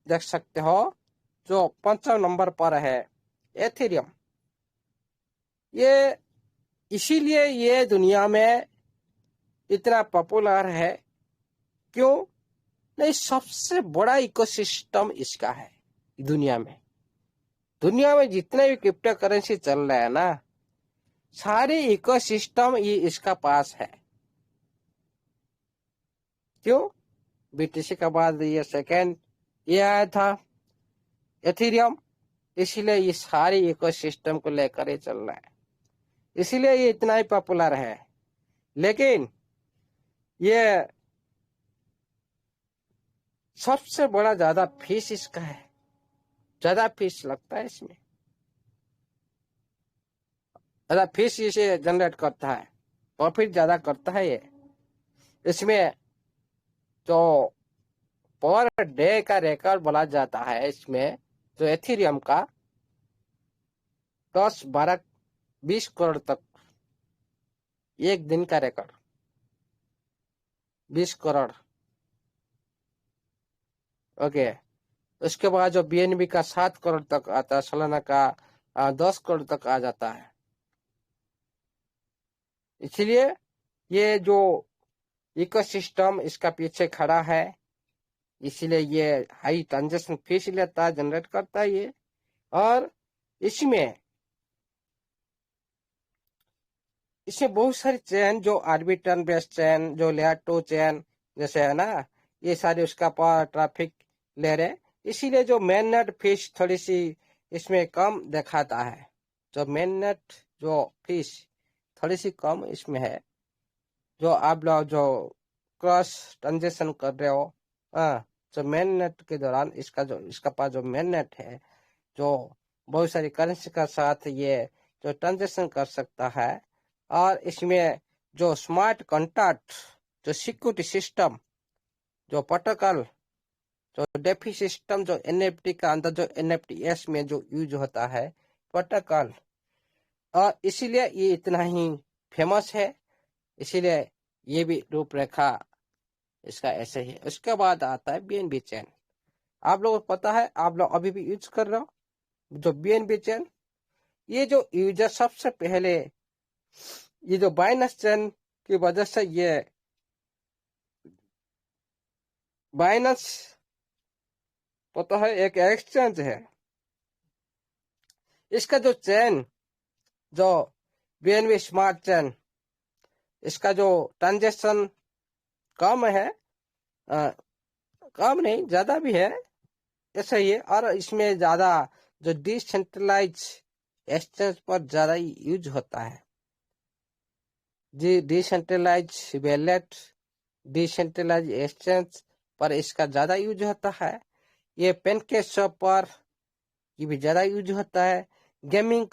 S1: देख सकते हो जो 5वें नंबर पर है एथेरियम। ये इसीलिए ये दुनिया में इतना पॉपुलर है, क्यों नहीं, सबसे बड़ा इकोसिस्टम इसका है दुनिया में। दुनिया में जितने भी क्रिप्टो करेंसी चल रहे हैं ना, सारे इकोसिस्टम ये इसका पास है। क्यों? बीटीसी के बाद ये सेकेंड ये आया था एथेरियम, इसलिए ये सारे इकोसिस्टम को लेकर ही चल रहा है, इसीलिए ये इतना ही पॉपुलर है। लेकिन ये सबसे बड़ा ज्यादा फीस इसका है, ज्यादा फीस लगता है इसमें, ज्यादा फीस इसे जनरेट करता है, प्रॉफिट ज्यादा करता है ये। इसमें जो पर डे का रिकॉर्ड बोला जाता है, इसमें जो एथेरियम का 10, 12, 20 करोड़ तक एक दिन का रिकॉर्ड, 20 करोड़। ओके। उसके बाद जो बीएनबी का 7 करोड़ तक आता है, सोलाना का 10 करोड़ तक आ जाता है। इसलिए ये जो इकोसिस्टम इसका पीछे खड़ा है, इसीलिए ये हाई ट्रांजेक्शन फीस लेता है, जनरेट करता है ये। और इसमें बहुत सारी चेन, जो आर्बिट्रन बेस्ड चेन, जो लेयर 2 चेन जैसे है ना, ये सारे उसका पर ट्रैफिक ले रहे, इसीलिए जो मेन नेट फीस थोड़ी सी इसमें कम दिखाता है। जो मेन नेट जो फीस थोड़ी सी कम इसमें है। जो आप लोग जो क्रॉस ट्रांजेक्शन कर रहे हो, जो मेन नेट के दौरान इसका पास जो मेन नेट है, जो बहुत सारी करेंसी का साथ ये जो ट्रांजेक्शन कर सकता है। और इसमें जो स्मार्ट कॉन्ट्रैक्ट, जो सिक्योरिटी सिस्टम, जो प्रोटोकॉल, जो डेफी सिस्टम, जो एनएफटी का अंदर जो एनएफटीएस में जो यूज होता है प्रोटोकॉल, और इसीलिए ये इतना ही फेमस है। इसीलिए ये भी रूपरेखा इसका ऐसे ही है। उसके बाद आता है बीएनबी चेन। आप लोगों को पता है, आप लोग अभी भी यूज कर रहे हो जो बीएनबी चेन। ये जो यूजर सबसे पहले, ये जो बाइनेंस चेन की वजह से, ये बाइनेंस पता है एक एक्सचेंज है, इसका जो चेन, जो बीएनबी स्मार्ट चेन, इसका जो ट्रांजेक्शन कम है, कम नहीं ज्यादा भी है, ऐसा ही है। और इसमें ज्यादा जो डिसेंट्रलाइज एक्सचेंज पर ज्यादा यूज होता है, जी डिसेंट्रलाइज वैलेट, डिसेंट्रलाइज एक्सचेंज पर इसका ज्यादा यूज होता है। ये पेनकेक पर ये भी ज्यादा यूज होता है। गेमिंग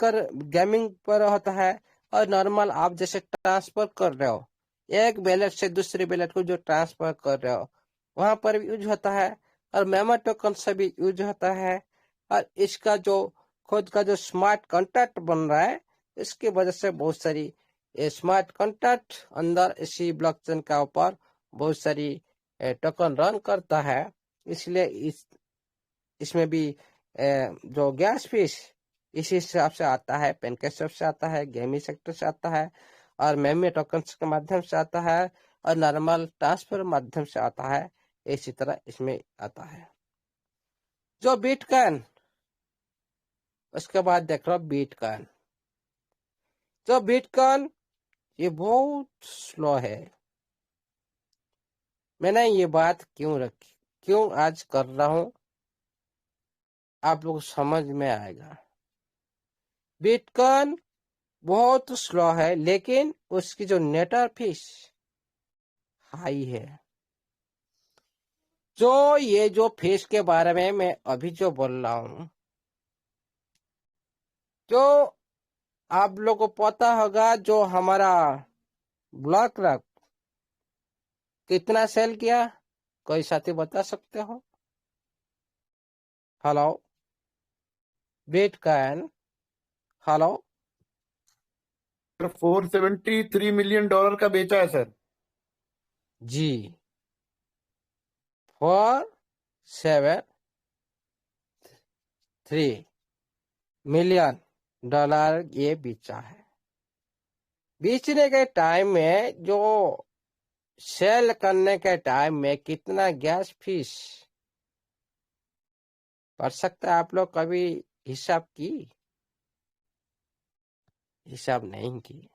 S1: पर होता है। और नॉर्मल आप जैसे ट्रांसफर कर रहे हो, एक वैलेट से दूसरे वैलेट को जो ट्रांसफर कर रहे हो, वहां पर भी यूज होता है। और मेमो टोकन से भी यूज होता है। और इसका जो खुद का जो स्मार्ट कॉन्ट्रैक्ट बन रहा है, इसकी वजह से बहुत सारी स्मार्ट कॉन्ट्रैक्ट अंदर इसी ब्लॉकचेन का ऊपर बहुत सारी टोकन रन करता है। इसलिए इसमें भी जो गैस फीस इस हिसाब से आता है, पेनकेशप से आता है, गेमी सेक्टर से आता है, और मेमी टोकन्स के माध्यम से आता है, और नॉर्मल ट्रांसफर माध्यम से आता है। इसी तरह इसमें आता है जो बिटकॉइन। उसके बाद देख लो बिटकॉइन। जो बिटकॉइन ये बहुत स्लो है। मैंने ये बात क्यों रखी, क्यों आज कर रहा हूं, आप लोग समझ में आएगा। बिटकॉइन बहुत स्लो है, लेकिन उसकी जो नेटवर्क फीस हाई है। जो फीस के बारे में मैं अभी जो बोल रहा हूं, जो आप लोग को पता होगा, जो हमारा ब्लॉक रख कितना सेल किया, कोई साथी बता सकते हो? Hello bitcoin, hello.
S3: $473 मिलियन का बेचा है सर।
S1: जी, 473 मिलियन ये बेचा है। बेचने के टाइम में, जो सेल करने के टाइम में कितना गैस फीस पड़ सकता है? आप लोग कभी हिसाब की? हिसाब नहीं की।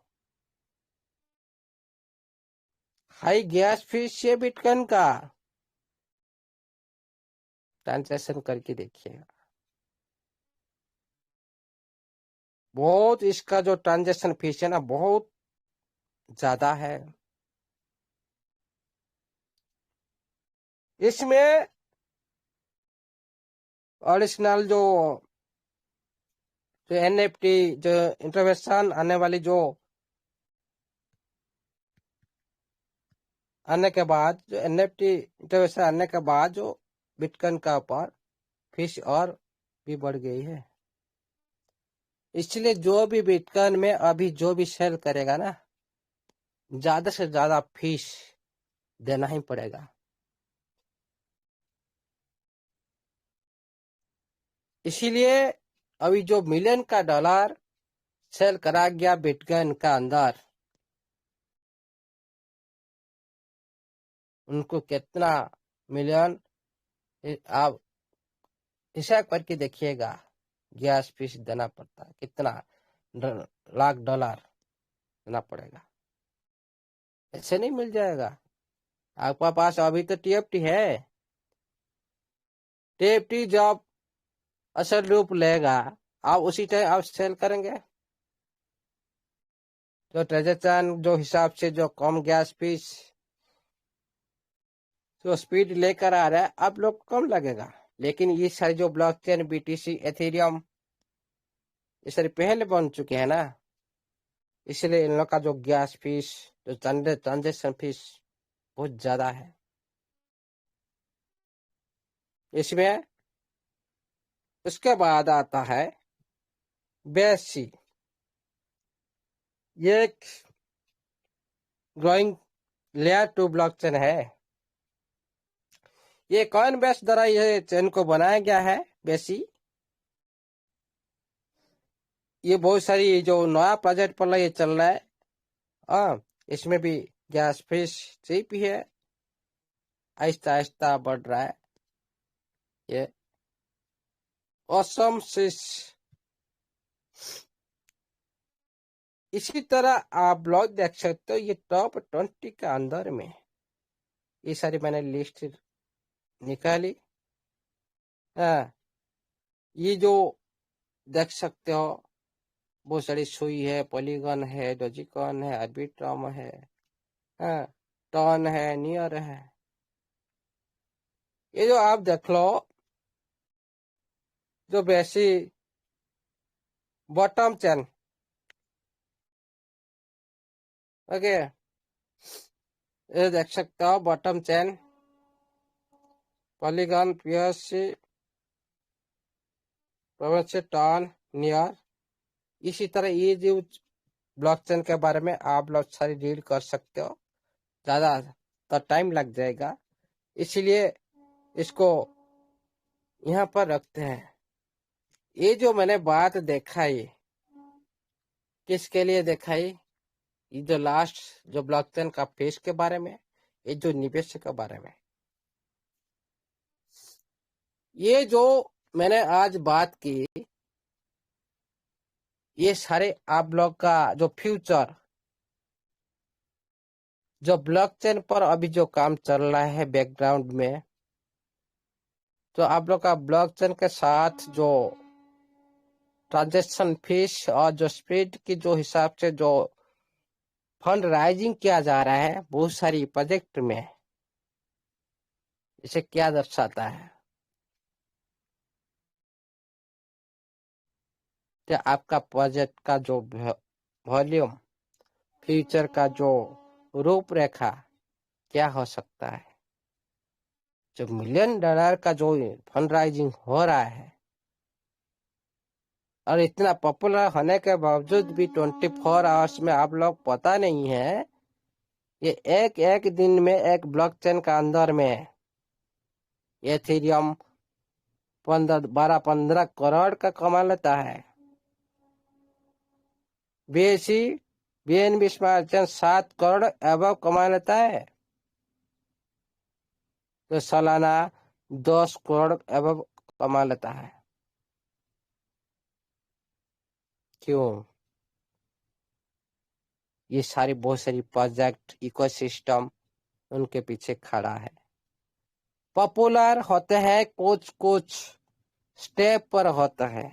S1: हाई गैस फीस से बिटकॉइन का ट्रांजैक्शन करके देखिएगा, बहुत इसका जो ट्रांजैक्शन फीस है ना, बहुत ज्यादा है। इसमें ओरिजिनल जो एनएफटी जो इंटरवेंशन आने वाली, जो आने के बाद, जो एनएफटी इंटरवेंशन आने के बाद जो बिटकॉइन का ऊपर फीस और भी बढ़ गई है। इसलिए जो भी बिटकॉइन में अभी जो भी सेल करेगा ना, ज्यादा से ज्यादा फीस देना ही पड़ेगा। इसीलिए अभी जो मिलियन का डॉलर सेल करा गया बिटकॉइन का अंदर, उनको कितना मिलियन आप हिसाब करके देखिएगा, गैस फीस देना पड़ता है, कितना लाख डॉलर देना पड़ेगा। ऐसे नहीं मिल जाएगा। आपके पास अभी तो टीएफटी है, टीएफटी जब असल रूप लेगा, आप उसी टाइम आप सेल करेंगे। जो ट्रांजेक्शन जो हिसाब से जो कम गैस फीस जो स्पीड लेकर आ रहा है, आप लोग को कम लगेगा। लेकिन ये सारे जो ब्लॉकचेन, बीटीसी, एथेरियम, ये सारे पहले बन चुके हैं ना, इसलिए इन लोग का जो गैस फीस, जो ट्रांजेक्शन फीस बहुत ज्यादा है। इसमें उसके बाद आता है बेसी। ये एक ग्रोइंग लेयर 2 ब्लॉकचेन है। ये कॉइन बेस द्वारा ये चेन को बनाया गया है, बेसी। ये बहुत सारी जो नया प्रोजेक्ट पर ये चल रहा है, इसमें भी गैस फीस सही भी है, आहिस्ता आहिस्ता बढ़ रहा है ये। ऑसम सिस। इसी तरह आप ब्लॉग देख सकते हो, ये टॉप 20 के अंदर में ये सारी मैंने लिस्ट निकाली। हाँ, ये जो देख सकते हो, बहुत सारी सुई है, पॉलीगन है, डोजिकॉन है, आर्बिट्रम है, हाँ, टॉन है, नियर है। ये जो आप देख लो, जो बेसी बॉटम चेन, ओके, ये देख सकते हो bottom chain, Polygon, PSC, TON, Near. इसी तरह ये जो ब्लॉकचेन के बारे में आप लोग सारी रीड कर सकते हो, ज्यादा तो टाइम लग जाएगा, इसलिए इसको यहाँ पर रखते हैं। ये जो मैंने बात दिखाई, किसके लिए दिखाई? ये जो लास्ट जो ब्लॉकचेन का फेस के बारे में, ये जो निवेश के बारे में, ये जो मैंने आज बात की, ये सारे आप लोग का जो फ्यूचर, जो ब्लॉकचेन पर अभी जो काम चल रहा है बैकग्राउंड में, तो आप लोग का ब्लॉकचेन के साथ जो ट्रांजैक्शन फीस और जो स्पीड की जो हिसाब से जो फंड राइजिंग किया जा रहा है बहुत सारी प्रोजेक्ट में, इसे क्या दर्शाता है? कि आपका प्रोजेक्ट का जो वॉल्यूम, फ्यूचर का जो रूपरेखा क्या हो सकता है। जो $1 मिलियन का जो फंड राइजिंग हो रहा है, और इतना पॉपुलर होने के बावजूद भी 24 आवर्स में आप लोग पता नहीं है, ये एक एक दिन में एक ब्लॉकचेन का अंदर में एथेरियम 12-15 करोड़ का कमा लेता है। BSc BNB smart chain 7 crore above कमा लेता है, तो सालाना 10 करोड़ एबव कमा लेता है। क्यों? ये सारी बहुत सारी प्रोजेक्ट इकोसिस्टम उनके पीछे खड़ा है। पॉपुलर होते हैं कुछ कुछ स्टेप पर होता है।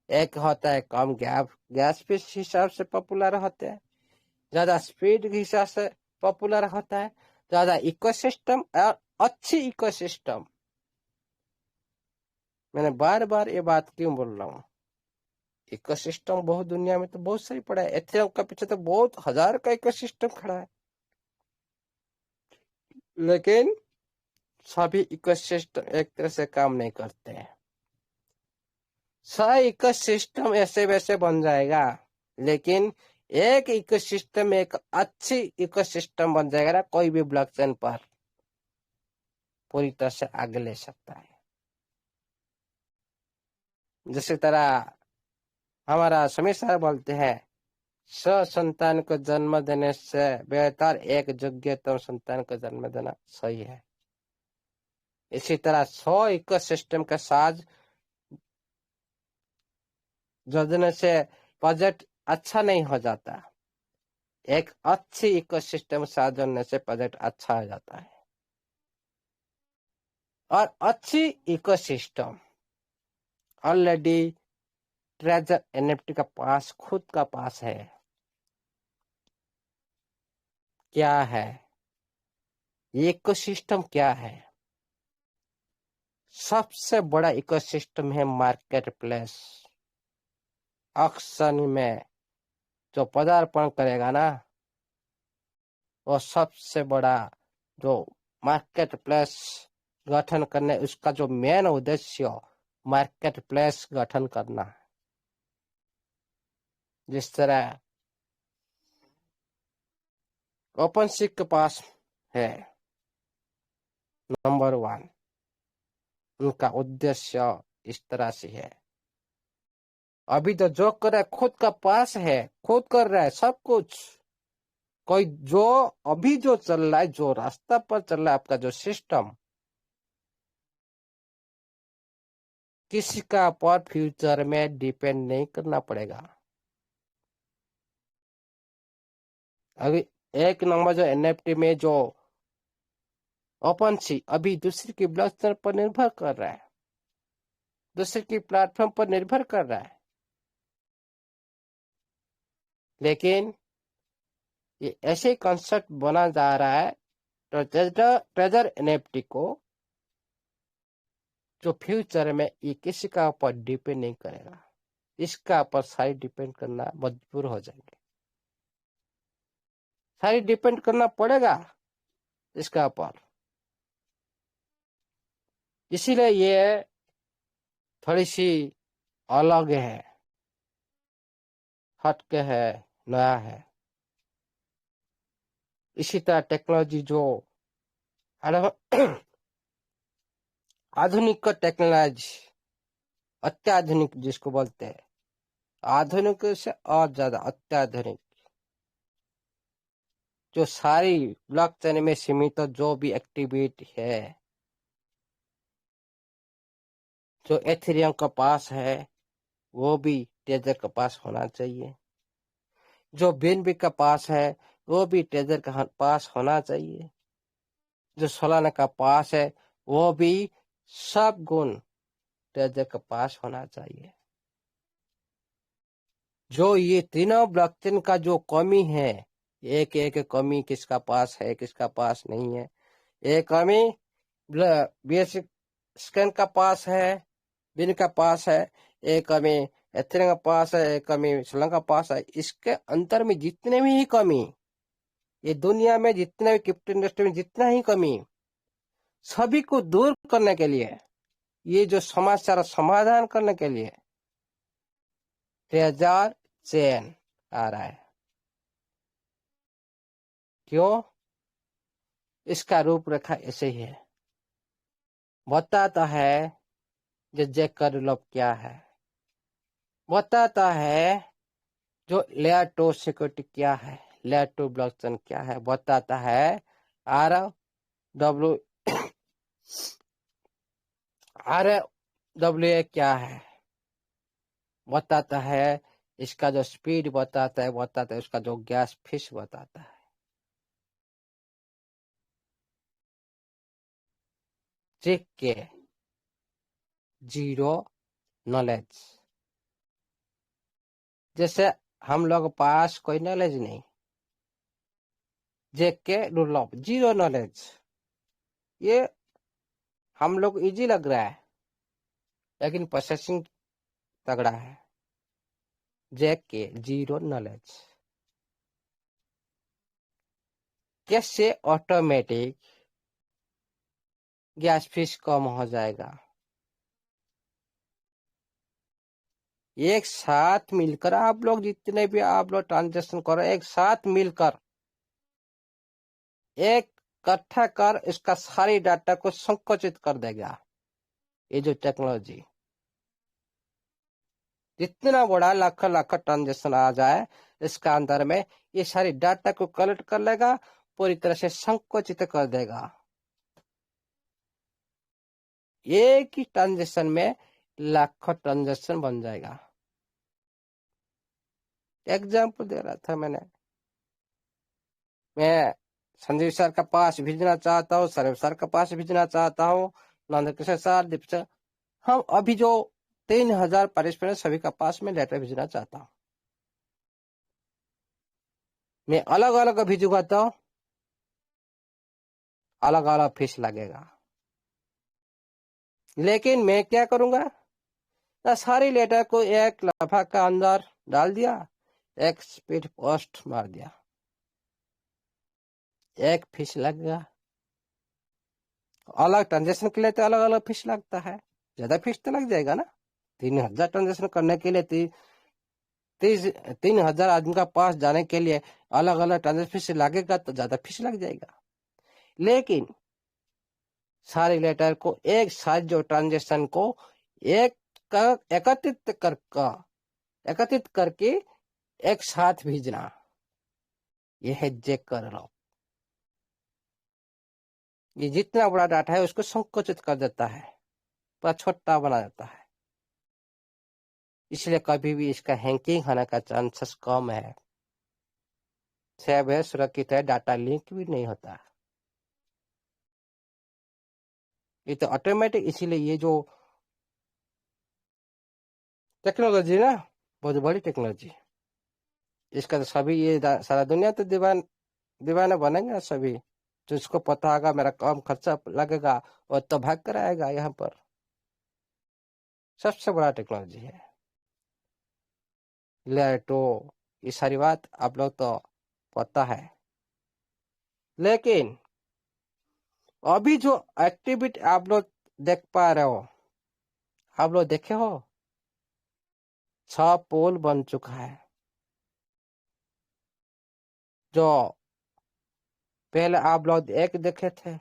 S1: एक होता है कम गैस के हिसाब से पॉपुलर होते हैं, ज्यादा स्पीड के हिसाब से पॉपुलर होता है, ज्यादा इकोसिस्टम और अच्छी इकोसिस्टम। मैंने बार बार ये बात क्यों बोल रहा हूँ? इकोसिस्टम बहुत दुनिया में तो बहुत सारी पड़ा है। एथेरियम का पीछे तो बहुत हजार का इकोसिस्टम खड़ा है, लेकिन सभी इकोसिस्टम एक तरह से काम नहीं करते हैं। सारा इकोसिस्टम ऐसे वैसे बन जाएगा, लेकिन एक इकोसिस्टम एक अच्छी इकोसिस्टम बन जाएगा ना, कोई भी ब्लॉकचेन पर पूरी तरह से आगे ले सकता है। जैसे तरह हमारा समीर सर बोलते हैं, संतान को जन्म देने से बेहतर एक योग्यतम संतान को जन्म देना सही है। इसी तरह 100 इकोसिस्टम के साथ जोड़ने से प्रोजेक्ट अच्छा नहीं हो जाता, एक अच्छी इकोसिस्टम साथ जोड़ने से प्रोजेक्ट अच्छा हो जाता है। और अच्छी इकोसिस्टम ऑलरेडी ट्रेजर एनएफटी का पास खुद का पास है। क्या है ये इकोसिस्टम? क्या है? सबसे बड़ा इकोसिस्टम है मार्केट प्लेस। ऑक्शन में जो पदार्पण करेगा ना, वो सबसे बड़ा जो मार्केट प्लेस गठन करने, उसका जो मेन उद्देश्य मार्केट प्लेस गठन करना है। जिस तरह ओपन सीक के पास है नंबर 1, उनका उद्देश्य इस तरह से है। अभी तो जो कर रहा है खुद का पास है, खुद कर रहा है सब कुछ। कोई जो अभी जो चल रहा है, जो रास्ता पर चल रहा है, आपका जो सिस्टम, किसी का पर फ्यूचर में डिपेंड नहीं करना पड़ेगा। अभी एक नंबर जो एनएफटी में जो ओपन सी अभी दूसरे की ब्लॉकचेन पर निर्भर कर रहा है, दूसरे की प्लेटफॉर्म पर निर्भर कर रहा है, लेकिन ये ऐसे कॉन्सेप्ट बना जा रहा है तो ट्रेजर एनएफटी को जो फ्यूचर में ये किसी का ऊपर डिपेंड नहीं करेगा, इसका ऊपर सारी डिपेंड करना मजबूर हो जाएंगे, सारी डिपेंड करना पड़ेगा इसका ऊपर। इसीलिए ये थोड़ी सी अलग है, हटके है, नया है। इसी तरह टेक्नोलॉजी जो आधुनिक टेक्नोलॉजी अत्याधुनिक जिसको बोलते हैं, आधुनिक से और ज्यादा अत्याधुनिक, जो सारी ब्लॉकचेन में सीमित जो भी एक्टिविटी है, जो एथेरियम का पास है वो भी ट्रेजर के पास होना चाहिए, जो बीएनबी का पास है वो भी ट्रेजर का पास होना चाहिए, जो सोलाना का पास है वो भी सब गुण ट्रेजर के पास होना चाहिए। जो ये तीनों ब्लॉकचेन का जो कमी है, एक एक कमी किसका पास है किसका पास नहीं है, एक कमी बेसिक स्कैन का पास है, बिन का पास है, एक कमी एथेरियम का पास है, एक कमी सोलाना का पास है। इसके अंतर में जितने भी कमी, ये दुनिया में जितने भी क्रिप्टो इंडस्ट्री में जितना ही कमी, सभी को दूर करने के लिए, ये जो समस्या समाधान करने के लिए ट्रेजर चेन आ रहा है। क्यों? इसका रूपरेखा ऐसे ही है, बताता है जो जेकर लॉक क्या है, बताता है जो लेयर 2 सिक्योरिटी क्या है, लेयर 2 ब्लॉकचेन क्या है, बताता है R W R W A क्या है, बताता है इसका जो स्पीड बताता है, बताता है उसका जो गैस फिश बताता है। चेक के जीरो नॉलेज, जैसे हम लोग पास कोई नॉलेज नहीं, जेक के रूल ऑफ जीरो नॉलेज, ये हम लोग इजी लग रहा है लेकिन प्रोसेसिंग तगड़ा है। जेक के जीरो नॉलेज, कैसे ऑटोमेटिक गैस फीस कम हो जाएगा, एक साथ मिलकर आप लोग जितने भी आप लोग ट्रांजेक्शन करो, एक साथ मिलकर एक इकट्ठा कर इसका सारी डाटा को संकुचित कर देगा। ये जो टेक्नोलॉजी, जितना बड़ा लाख लाख ट्रांजेक्शन आ जाए इसका अंदर में, ये सारी डाटा को कलेक्ट कर लेगा, पूरी तरह से संकुचित कर देगा। एक ही ट्रांजेक्शन में लाखों ट्रांजेक्शन बन जाएगा। एग्जाम्पल दे रहा था मैं संजीव सर का पास भेजना चाहता हूँ, सर्व सर का पास भेजना चाहता हूँ, नंदकिशोर सर, दीप सर, हम अभी जो 3000 पार्टिसिपेंट सभी का पास में लेटर भेजना चाहता हूँ, मैं अलग अलग भेजूंगा तो अलग अलग फीस लगेगा। लेकिन मैं क्या करूंगा ना, सारी लेटर को एक लफा का अंदर डाल दिया, एक स्पीड पोस्ट मार दिया, एक फीस लगेगा। अलग ट्रांजेक्शन के लिए तो अलग अलग फीस लगता है, ज्यादा फीस तो लग जाएगा ना। 3000 ट्रांजेक्शन करने के लिए 3000 आदमी का पास जाने के लिए अलग अलग ट्रांजेक्शन फीस लगेगा, तो ज्यादा फीस लग जाएगा। लेकिन सारे लेटर को एक साथ जो ट्रांजेक्शन को एकत्रित करके एक साथ भेजना, यह है जेकर लॉक। ये जितना बड़ा डाटा है उसको संकुचित कर देता है, पूरा छोटा बना देता है, इसलिए कभी भी इसका हैकिंग होने का चांसेस कम है, सेव है, सुरक्षित है, डाटा लीक भी नहीं होता। ये तो ऑटोमेटिक, इसीलिए ये जो टेक्नोलॉजी ना बहुत बड़ी टेक्नोलॉजी, इसका तो सभी ये सारा दुनिया तो दीवाना बनेगा सभी। जिसको पता होगा मेरा कम खर्चा लगेगा और तो भाग कर आएगा यहाँ पर। सबसे बड़ा टेक्नोलॉजी है लेयर 2, ये सारी बात आप लोग तो पता है। लेकिन अभी जो एक्टिविटी आप लोग देख पा रहे हो, आप लोग देखे हो 6 पोल बन चुका है। जो पहले आप लोग एक देखे थे,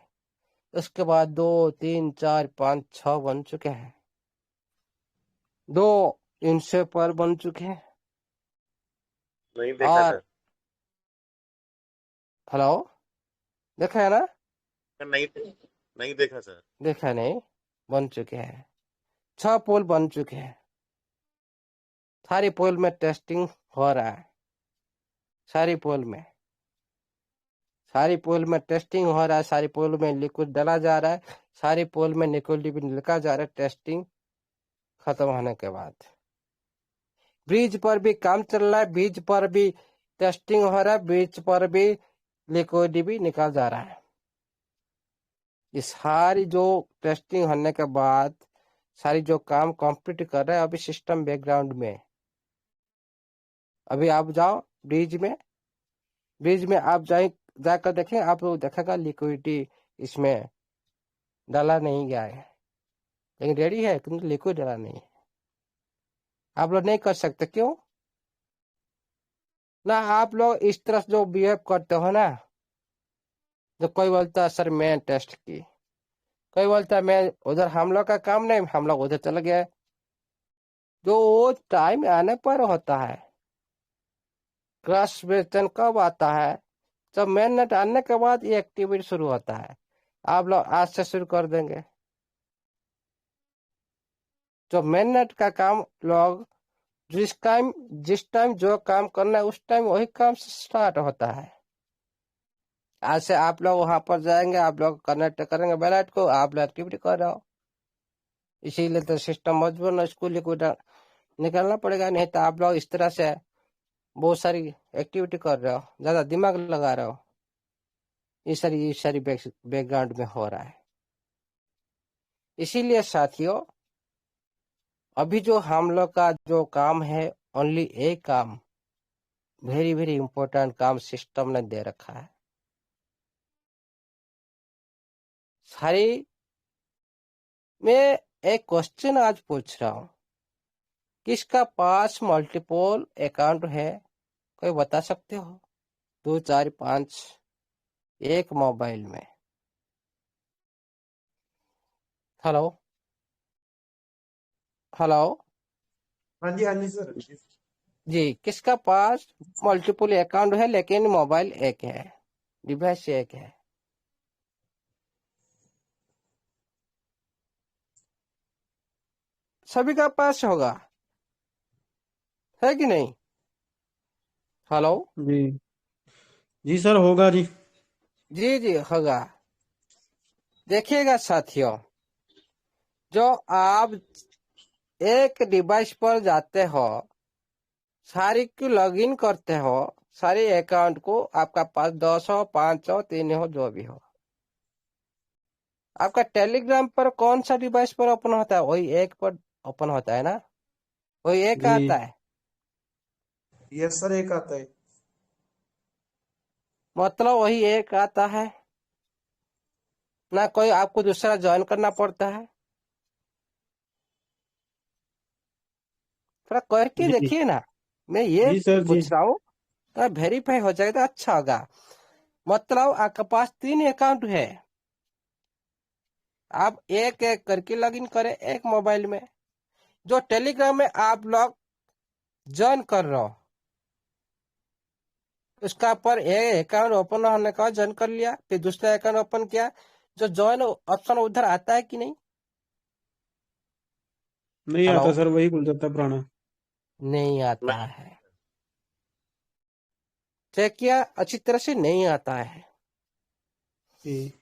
S1: उसके बाद 2 3 4 5 6 बन चुके हैं। 2 न्यूज़पेपर बन चुके हैं।
S4: नहीं देखा
S1: और
S4: सर।
S1: हेलो, देखा है ना?
S4: नहीं नहीं देखा सर।
S1: देखा नहीं, बन चुके हैं। 6 पोल बन चुके हैं। सारी पोल में टेस्टिंग हो रहा है। सारी पोल में टेस्टिंग हो रहा है। सारी पोल में लिक्विड डाला जा रहा है। सारी पोल में लिक्विड निकाला जा रहा है। टेस्टिंग खत्म होने के बाद ब्रिज पर भी काम चल रहा है। ब्रिज पर भी टेस्टिंग हो रहा है। ब्रिज पर भी लिक्विड भी निकाल जा रहा है। ये सारी जो टेस्टिंग होने के बाद सारी जो काम कंप्लीट कर रहे हैं अभी सिस्टम बैकग्राउंड में। अभी आप जाओ ब्रिज में आप जाकर देखें, आप लोग देखेगा लिक्विडिटी इसमें डाला नहीं गया है, लेकिन रेडी है किंतु लिक्विड डाला नहीं है। आप लोग नहीं कर सकते, क्यों ना? आप लोग इस तरह से जो बिहेव करते हो ना, जो कोई बोलता है सर मैं टेस्ट की, कोई बोलता है मैं उधर, हम लोग का काम नहीं, हम लोग उधर चले गए। जो वो टाइम आने पर होता है। क्रॉस वेरिफिकेशन कब आता है? जब मेन नेट आने के बाद ये एक्टिविटी शुरू होता है। आप लोग आज से शुरू कर देंगे। जो मेन नेट का काम लोग जिस टाइम जो काम करना है उस टाइम वही काम स्टार्ट होता है। आज से आप लोग वहां पर जाएंगे, आप लोग कनेक्ट करेंगे बैलेट को, आप लोग एक्टिविटी कर रहे हो। इसीलिए तो सिस्टम मजबूर न, स्कूल लिक्विड निकालना पड़ेगा, नहीं तो आप लोग इस तरह से बहुत सारी एक्टिविटी कर रहे हो, ज्यादा दिमाग लगा रहे हो। ये सारी बैकग्राउंड में हो रहा है। इसीलिए साथियों, अभी जो हम लोग का जो काम है, ओनली एक काम, वेरी वेरी इंपॉर्टेंट काम सिस्टम ने दे रखा है। सारी मैं एक क्वेश्चन आज पूछ रहा हूँ, किसका पास मल्टीपल अकाउंट है? कोई बता सकते हो? 2 4 5 एक मोबाइल में। हेलो हेलो
S2: हाँ जी सर।
S1: जी, किसका पास मल्टीपल अकाउंट है लेकिन मोबाइल एक है, डिवाइस एक है? सभी का पास होगा, है कि नहीं? हेलो
S2: जी जी सर, होगा जी।
S1: जी जी होगा। देखिएगा साथियों, जो आप एक डिवाइस पर जाते हो, सारी की लॉगिन करते हो, सारे अकाउंट को आपका पास 200 500 3 हो जो भी हो, आपका टेलीग्राम पर कौन सा डिवाइस पर ओपन होता है? वही एक पर ओपन होता है ना, वही एक
S2: जी
S1: आता है।
S2: यस सर, एक आता है।
S1: मतलब वही एक आता है ना, कोई आपको दूसरा ज्वाइन करना पड़ता है? थोड़ा करके
S2: जी
S1: देखिए ना, मैं ये
S2: जी सर जी।
S1: पूछ रहा हूँ। तो वेरीफाई हो जाएगा तो अच्छा होगा। मतलब आपके पास 3 अकाउंट है, आप एक एक करके लॉगिन करें एक मोबाइल में। जो टेलीग्राम में आप लोग ज्वाइन कर रहे हो, उसका पर एक अकाउंट ओपन होने का ज्वाइन कर लिया, फिर दूसरा अकाउंट ओपन किया, जो ज्वाइन ऑप्शन उधर आता है कि नहीं?
S2: नहीं
S1: हेलो,
S2: आता सर, वही खुल जाता है पुराना।
S1: नहीं आता
S4: नहीं।
S1: है। चेक किया अच्छी तरह से, नहीं आता है।
S2: जी,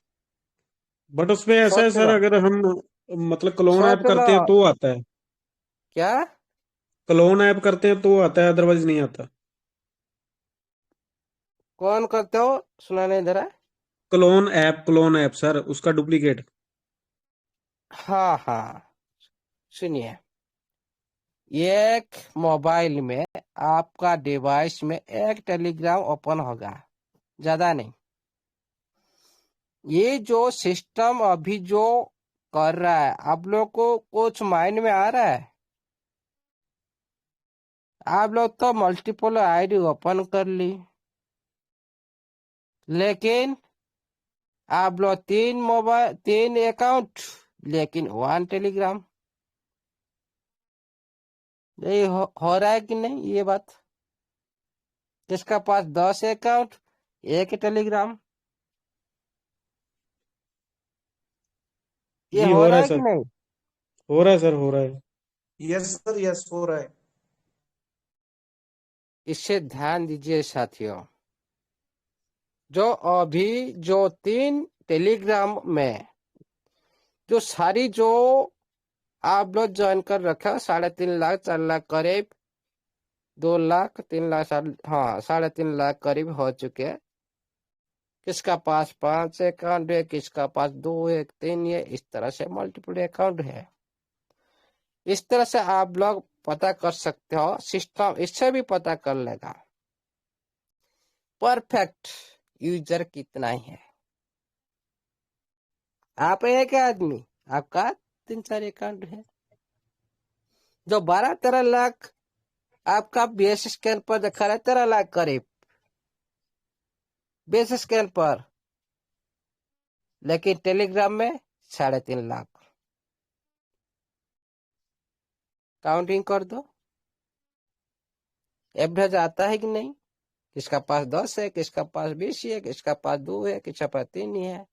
S2: बट उसमें ऐसा है
S1: सोच
S2: सर,
S1: लो,
S2: अगर हम मतलब क्लोन ऐप
S1: सोच लो।
S2: करते हैं तो आता है।
S1: क्या?
S2: क्लोन ऐप करते हैं तो आता है, अदरवाइज नहीं आता।
S1: कौन करते हो? सुना नहीं दे रहा है।
S2: क्लोन ऐप सर, उसका डुप्लीकेट।
S1: हाँ हाँ, सुनिए, एक मोबाइल में आपका डिवाइस में एक टेलीग्राम ओपन होगा, ज्यादा नहीं। ये जो सिस्टम अभी जो कर रहा है, आप लोग को कुछ माइंड में आ रहा है? आप लोग तो मल्टीपल आईडी ओपन कर ली, लेकिन आप लोग 3 अकाउंट, लेकिन 1 टेलीग्राम। यही हो रहा है कि नहीं ये बात? जिसका पास 10 अकाउंट, एक टेलीग्राम, ये
S2: जी
S1: हो
S2: हो
S1: रहा
S2: रहा है
S1: है कि
S2: सर।
S1: नहीं?
S2: हो रहा है सर, हो रहा है।
S5: यस सर, यस हो रहा है।
S1: इससे ध्यान दीजिए साथियों, जो अभी जो 3 टेलीग्राम में जो सारी जो आप लोग ज्वाइन कर रखा, 3.5 लाख 4 लाख करीब, 2 लाख 3 लाख, हाँ 3.5 लाख करीब हो चुके हैं। किसका पास 5 अकाउंट है, किसका पास 2 1 3 है, इस तरह से मल्टीपल अकाउंट है। इस तरह से आप लोग पता कर सकते हो, सिस्टम इससे भी पता कर लेगा परफेक्ट यूजर कितना ही है। आप एक आदमी, आपका 3 4 अकाउंट है, जो 12 13 लाख आपका बेस स्कैन पर दिखा रहा है, 13 लाख करीब बेस स्कैन पर, लेकिन टेलीग्राम में 3.5 लाख। काउंटिंग कर दो, एवरेज आता है कि नहीं? किसका पास 10 है, किसका पास 20 है, किसका पास 2 है, किसका पास 3 ही है।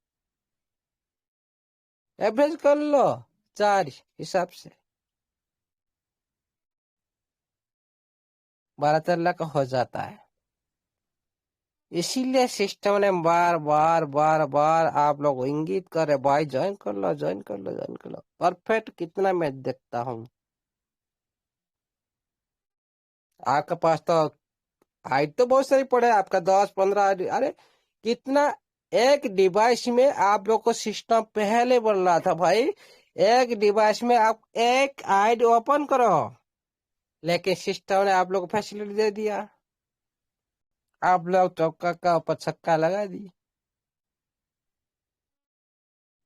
S1: एवरेज कर लो 4 हिसाब से, 12 13 लाख हो जाता है। इसीलिए सिस्टम ने बार बार बार बार आप लोग इंगित करे, भाई ज्वाइन कर लो, ज्वाइन कर लो, ज्वाइन कर लो। परफेक्ट कितना मैं देखता हूँ, आपका पास तो हाइट तो बहुत सारी पड़े, आपका 10 15, अरे कितना एक डिवाइस में आप लोग को सिस्टम पहले बोल रहा था भाई, एक डिवाइस में आप एक आईडी ओपन करो, लेकिन सिस्टम ने आप लोग को फैसिलिटी दे दिया, आप लोग चौका का ऊपर छक्का लगा दी।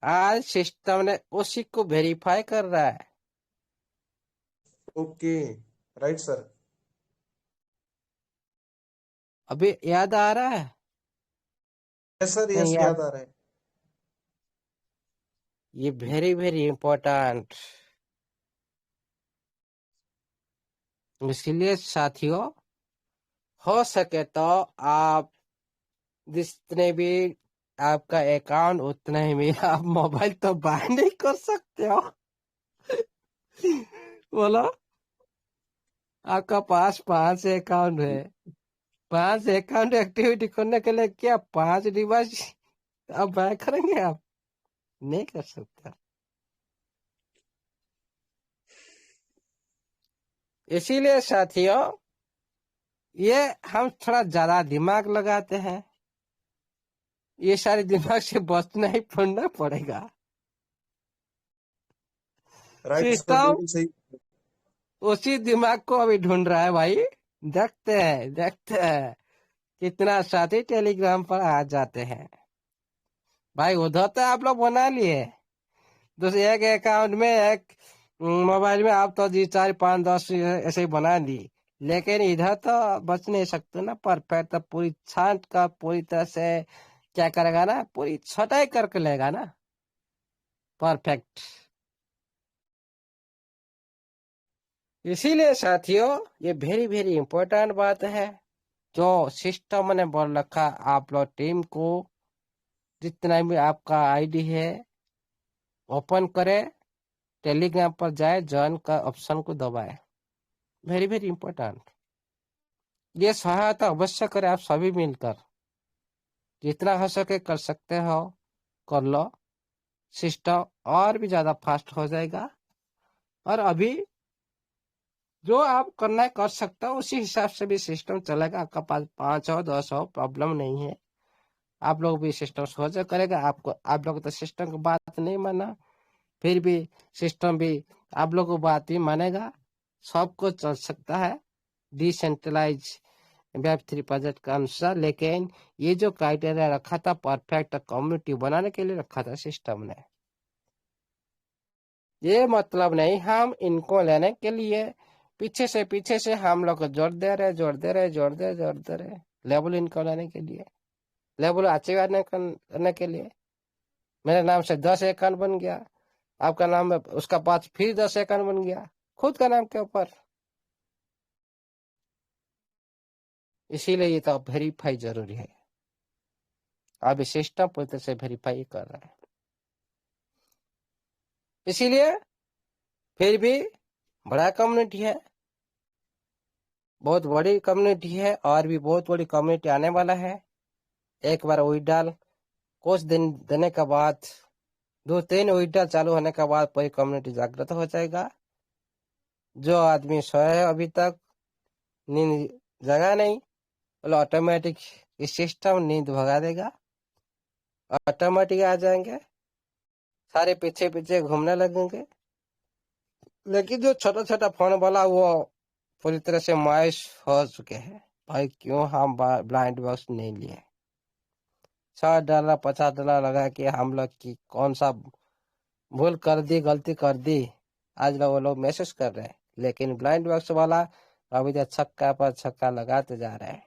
S1: आज सिस्टम ने उसी को वेरीफाई कर रहा है।
S5: Okay, right sir.
S1: अभी याद आ रहा है?
S5: यस सर,
S1: नहीं
S5: यस
S1: याद?
S5: याद आ रहा है।
S1: ये वेरी वेरी इंपॉर्टेंट। इसलिए साथियों, हो सके तो आप जितने भी आपका अकाउंट, उतने ही में आप मोबाइल तो बाय नहीं कर सकते हो। बोलो, आपका पास 5 अकाउंट है, 5 अकाउंट एक्टिविटी करने के लिए क्या 5 डिवाइस आप बाय करेंगे? आप नहीं कर सकते। इसीलिए साथियों, ये हम थोड़ा ज्यादा दिमाग लगाते हैं, ये सारे दिमाग से बचना ही पड़ना पड़ेगा।
S5: राइट सर,
S1: सिस्टम
S5: बिल्कुल सही।
S1: उसी दिमाग को अभी ढूंढ रहा है भाई। देखते हैं, देखते हैं कितना साथी टेलीग्राम पर आ जाते हैं। भाई उधर तो आप लोग बना लिए, दूसरे एक अकाउंट में एक मोबाइल में आप तो जी 4 5 10 ऐसे ही बना ली, लेकिन इधर तो बच नहीं सकते ना। परफेक्ट तो पूरी छांट का पूरी तरह से क्या करेगा ना, पूरी छटाई करके लेगा ना परफेक्ट। इसीलिए साथियों, ये वेरी वेरी इंपॉर्टेंट बात है, जो सिस्टम ने बोल रखा, आप लोग टीम को जितना भी आपका आईडी है ओपन करे, टेलीग्राम पर जाए, ज्वाइन का ऑप्शन को दबाए। Very very important. ये सहायता अवश्य करें आप सभी मिलकर, जितना हो सके कर सकते हो कर लो, सिस्टम और भी ज्यादा फास्ट हो जाएगा। और अभी जो आप करना है कर सकते हो, उसी हिसाब से भी सिस्टम चलेगा। आपका पास 5 हो 10 हो प्रॉब्लम नहीं है, आप लोग भी सिस्टम सोच करेगा। आपको आप लोग तो सिस्टम की बात नहीं माना, फिर भी सिस्टम भी आप लोग को बात ही मानेगा। सबको चल सकता है डिसेंट्रलाइज वेब 3 प्रोजेक्ट के अनुसार, लेकिन ये जो क्राइटेरिया रखा था परफेक्ट कम्युनिटी बनाने के लिए रखा था सिस्टम ने। ये मतलब नहीं हम इनको लेने के लिए पीछे से हम लोग को जोड़ दे रहे, जोड़ दे रहे, जोड़ दे जोड़ दे रहे, लेवल इनको लेने के लिए, लेवल अचीव करने के लिए। मेरे नाम से 10 अकाउंट बन गया, आपका नाम है उसका पास फिर 10 अकाउंट बन गया, खुद का नाम के ऊपर। इसीलिए ये तो वेरीफाई जरूरी है। अभी सिस्टम पूरी तरह से वेरीफाई कर रहा है, इसीलिए फिर भी बड़ा कम्युनिटी है, बहुत बड़ी कम्युनिटी है, और भी बहुत बड़ी कम्युनिटी आने वाला है। एक बार विड्रॉल कुछ दिन देने के बाद, 2-3 विड्रॉल चालू होने के बाद पूरी कम्युनिटी जागृत हो जाएगा। जो आदमी सोया है अभी तक, नींद जगा नहीं, बोलो ऑटोमेटिक इस सिस्टम नींद भगा देगा, ऑटोमेटिक आ जाएंगे, सारे पीछे पीछे घूमने लगेंगे। लेकिन जो छोटा छोटा फोन वाला वो पूरी तरह से मायूस हो चुके हैं। भाई क्यों हम ब्लाइंड बॉक्स नहीं लिए, $100 $50 लगा के हम लोग की कौन सा भूल कर दी, गलती कर दी, आज लोग वो लोग मैसेज कर रहे हैं। लेकिन ब्लाइंड बॉक्स वाला अभी तक छक्का पर छक्का लगाते जा रहे हैं।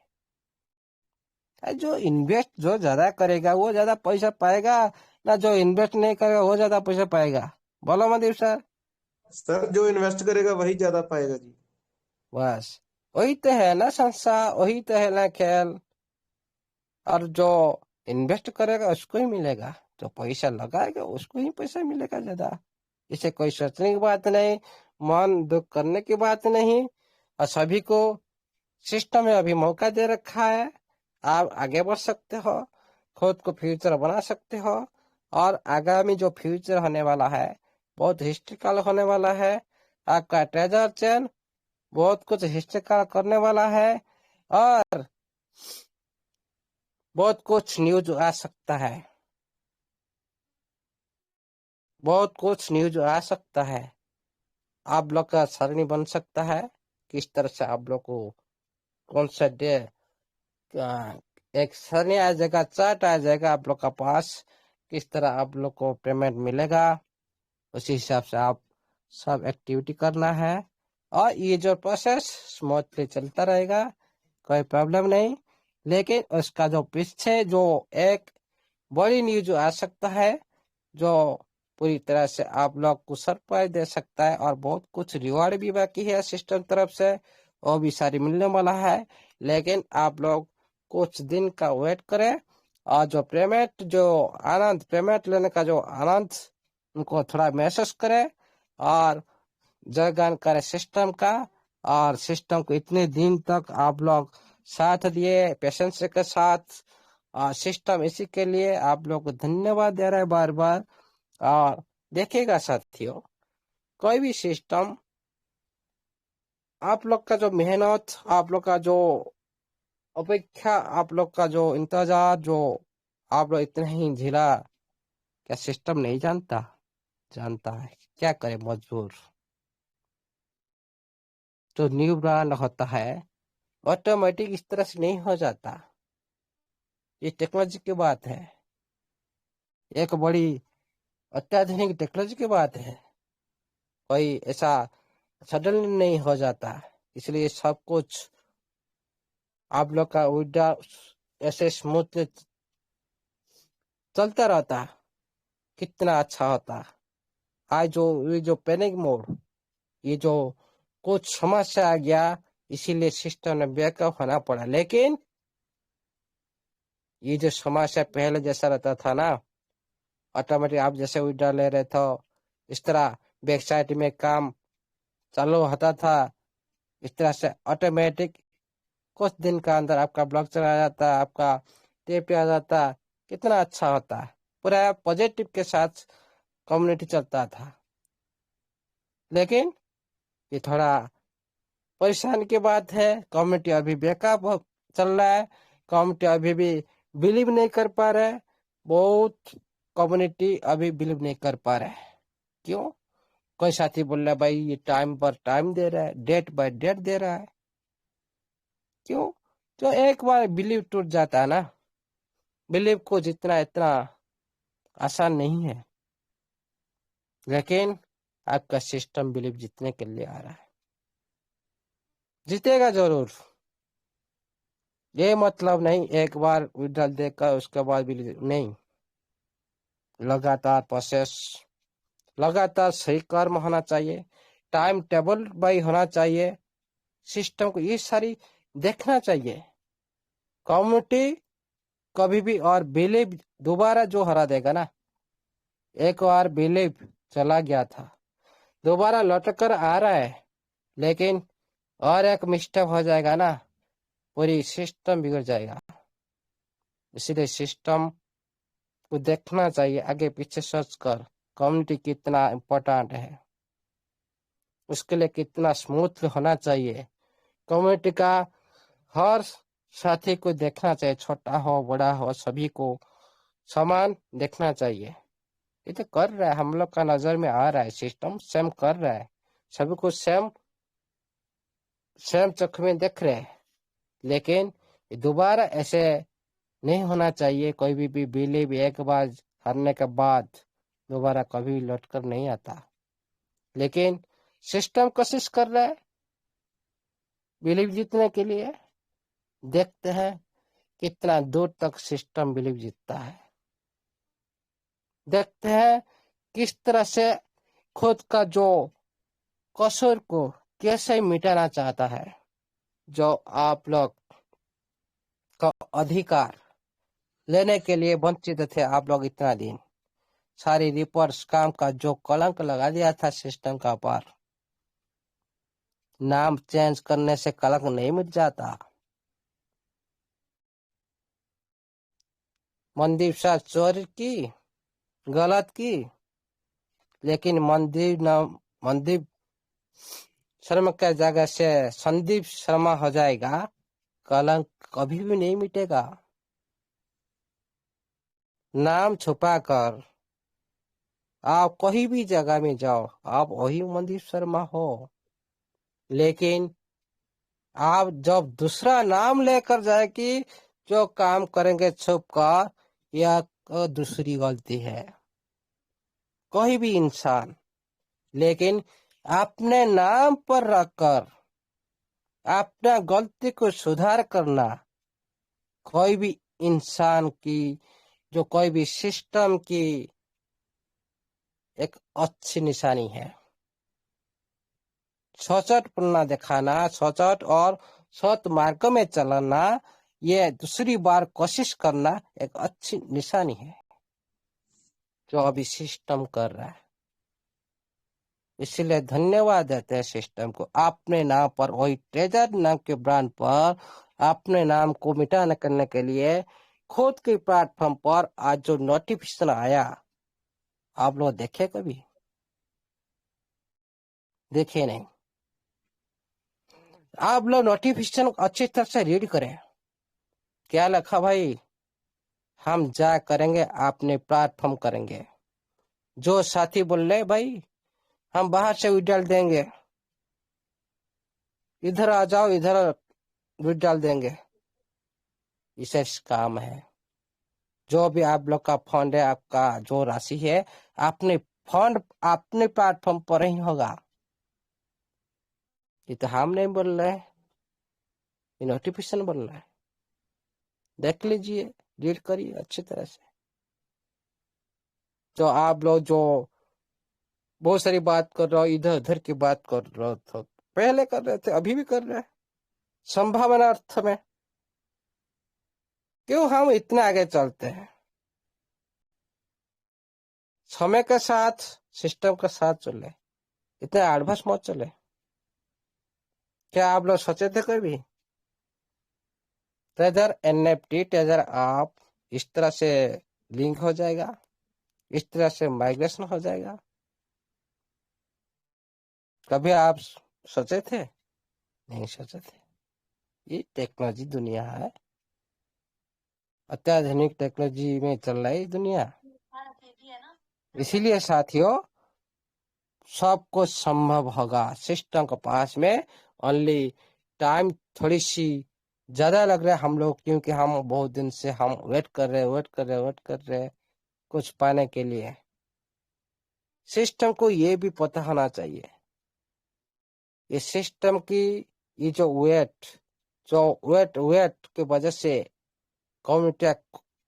S1: जो इन्वेस्ट जो ज्यादा करेगा वो ज्यादा पैसा पाएगा, ना जो इन्वेस्ट नहीं करेगा वो ज्यादा पैसा पाएगा? बोलो मनदीप सर।
S5: सर जो इन्वेस्ट करेगा वही ज्यादा पाएगा जी।
S1: बस वही तो है ना संसार, वही तो है ना खेल। और जो इन्वेस्ट करेगा उसको ही मिलेगा, जो पैसा लगाएगा उसको ही पैसा मिलेगा ज्यादा। इसे कोई सोचने की बात नहीं, मन दुख करने की बात नहीं। और सभी को सिस्टम में अभी मौका दे रखा है, आप आगे बढ़ सकते हो, खुद को फ्यूचर बना सकते हो। और आगामी जो फ्यूचर होने वाला है बहुत हिस्ट्रिकल होने वाला है। आपका ट्रेजर चेन बहुत कुछ हिस्ट्रिकल करने वाला है, और बहुत कुछ न्यूज आ सकता है, बहुत कुछ न्यूज आ सकता है। आप लोग का सरणी बन सकता है, किस तरह से आप लोग को कौन सा डे एक सरणी आ जाएगा, चार्ट आ जाएगा आप लोग का पास, किस तरह आप लोग को पेमेंट मिलेगा, उसी हिसाब से आप सब एक्टिविटी करना है। और ये जो प्रोसेस स्मूथली चलता रहेगा, कोई प्रॉब्लम नहीं। लेकिन उसका जो पीछे जो एक बड़ी न्यूज आ सकता है, जो पूरी तरह से आप लोग को सरप्राइज दे सकता है, और बहुत कुछ रिवॉर्ड भी बाकी है सिस्टम तरफ से, वो भी सारी मिलने वाला है। लेकिन आप लोग कुछ दिन का वेट करें, और जो पेमेंट जो आनंद, पेमेंट लेने का जो आनंद उनको थोड़ा महसूस करें, और जयगान करें सिस्टम का। और सिस्टम को इतने दिन तक आप लोग साथ दिए पेशेंस के साथ, और सिस्टम इसी के लिए आप लोग को धन्यवाद दे रहा है बार बार। और देखिएगा साथियों, कोई भी सिस्टम आप लोग का जो मेहनत, आप लोग का जो अपेक्षा, आप लोग का जो इंतजार, जो आप लोग इतना ही झेला, क्या सिस्टम नहीं जानता? जानता है, क्या करे मजबूर। जो न्यू ब्रांड होता है ऑटोमेटिक इस तरह से नहीं हो जाता, ये टेक्नोलॉजी की बात है, एक बड़ी अत्याधुनिक टेक्नोलॉजी की बात है। कोई ऐसा सडनली नहीं हो जाता, इसलिए सब कुछ आप लोग का विड्रॉ ऐसे स्मूथ चलता रहता, कितना अच्छा होता। आज जो ये जो पैनिक मोड, ये जो कुछ समस्या आ गया, इसीलिए सिस्टम ने बैकअप होना पड़ा। लेकिन ये जो समस्या पहले जैसा रहता था ना, ऑटोमेटिक आप जैसे विड्रॉ ले रहे थे, इस तरह वेबसाइट में काम चालू होता था, इस तरह से ऑटोमेटिक कुछ दिन का अंदर आपका ब्लॉक चला जाता, आपका टेप आ जाता, कितना अच्छा होता, पूरा पॉजिटिव के साथ कम्युनिटी चलता था। लेकिन ये थोड़ा परेशान की बात है, कम्युनिटी अभी बैकअप चल रहा है, कम्युनिटी अभी भी बिलीव नहीं कर पा रहा है, बहुत कम्युनिटी अभी बिलीव नहीं कर पा रहा है। क्यों? कोई साथी बोल रहा है भाई ये टाइम पर टाइम दे रहा है, डेट बाय डेट दे रहा है। क्यों? जो एक बार बिलीव टूट जाता है ना, बिलीव को जितना इतना आसान नहीं है। लेकिन आपका सिस्टम बिलीव जीतने के लिए आ रहा है, जीतेगा जरूर। ये मतलब नहीं एक बार विड्रॉल देकर उसके बाद बिलीव नहीं, लगातार प्रोसेस, लगातार सही कर्म होना चाहिए, टाइम टेबल बाई होना चाहिए, सिस्टम को ये सारी देखना चाहिए। कम्युनिटी कभी भी, और बिलीव दोबारा जो हरा देगा ना, एक बार बिलीव चला गया था, दोबारा लौट कर आ रहा है, लेकिन और एक मिस्टेक हो जाएगा ना, पूरी सिस्टम बिगड़ जाएगा। इसीलिए सिस्टम को देखना चाहिए, आगे पीछे सर्च कर कम्युनिटी कितना इम्पोर्टेंट है, उसके लिए कितना स्मूथ होना चाहिए। कम्युनिटी का हर साथी को देखना चाहिए, छोटा हो बड़ा हो सभी को समान देखना चाहिए। ये तो कर रहा है, हम लोग का नजर में आ रहा है, सिस्टम सेम कर रहा है, सभी को सेम सेम चक्कर में देख रहे हैं। लेकिन दोबारा ऐसे नहीं होना चाहिए। कोई भी बिलीव एक बार हारने के बाद दोबारा कभी लौट कर नहीं आता। लेकिन सिस्टम कोशिश कर रहा है बिलीव जीतने के लिए। देखते हैं कितना दूर तक सिस्टम बिलीव जीतता है। देखते हैं किस तरह से खुद का जो कसूर को कैसे मिटाना चाहता है। जो आप लोग का अधिकार लेने के लिए वंचित थे आप लोग इतना दिन, सारी रिपोर्ट्स काम का जो कलंक लगा दिया था सिस्टम का ऊपर, नाम चेंज करने से कलंक नहीं मिट जाता। मनदीप शाह चोरी की, गलत की, लेकिन मनदीप शर्मा के जगह से संदीप शर्मा हो जाएगा, कलंक कभी भी नहीं मिटेगा। नाम छुपाकर आप कहीं भी जगह में जाओ, आप वही मनदीप शर्मा हो। लेकिन आप जब दूसरा नाम लेकर जाए कि जो काम करेंगे छुप कर, यह दूसरी गलती है। कोई भी इंसान, लेकिन अपने नाम पर रखकर अपना गलती को सुधार करना कोई भी इंसान की, जो कोई भी सिस्टम की एक अच्छी निशानी है। सचोटपना दिखाना, सचोट और सत मार्ग में चलना, ये दूसरी बार कोशिश करना एक अच्छी निशानी है जो अभी सिस्टम कर रहा है। इसलिए धन्यवाद देते हैं सिस्टम को। अपने नाम पर, वही ट्रेजर नाम के ब्रांड पर अपने नाम को मिटाने करने के लिए खुद के प्लेटफॉर्म पर आज जो नोटिफिकेशन आया, आप लोग देखे कभी? देखे नहीं। आप लोग नोटिफिकेशन अच्छी तरह से रीड करें। क्या लिखा भाई? हम जा करेंगे, अपने प्लेटफॉर्म करेंगे। जो साथी बोल रहे भाई हम बाहर से विड्रॉल देंगे, इधर आ जाओ, इधर विड्रॉल देंगे, इसे काम है। जो भी आप लोग का फंड है, आपका जो राशि है, अपने फंड अपने प्लेटफॉर्म पर ही होगा। ये तो हम नहीं बोल रहे, ये नोटिफिकेशन बोल रहा है। देख लीजिए, रीड करिए अच्छी तरह से। जो आप लोग जो बहुत सारी बात कर रहे हो, इधर उधर की बात कर रहे हो, पहले कर रहे थे, अभी भी कर रहे हैं, संभावना अर्थ में। क्यों हम इतना आगे चलते हैं? समय के साथ, सिस्टम के साथ चले, इतने एडवांस मत चले। क्या आप लोग सोचे थे कभी? ट्रेजर एनएफटी ट्रेजर आप इस तरह से लिंक हो जाएगा, इस तरह से माइग्रेशन हो जाएगा? कभी आप सोचे थे? नहीं सोचे थे। ये टेक्नोलॉजी दुनिया है, अत्याधुनिक टेक्नोलॉजी में चल रही दुनिया। इसीलिए साथियों, सब कुछ संभव होगा सिस्टम के पास में। ओनली टाइम थोड़ी सी ज्यादा लग रहा है हम लोग, क्योंकि हम बहुत दिन से हम वेट कर रहे हैं कुछ पाने के लिए। सिस्टम को ये भी पता होना चाहिए, ये सिस्टम की ये जो वेट की वजह से कम्युनिटी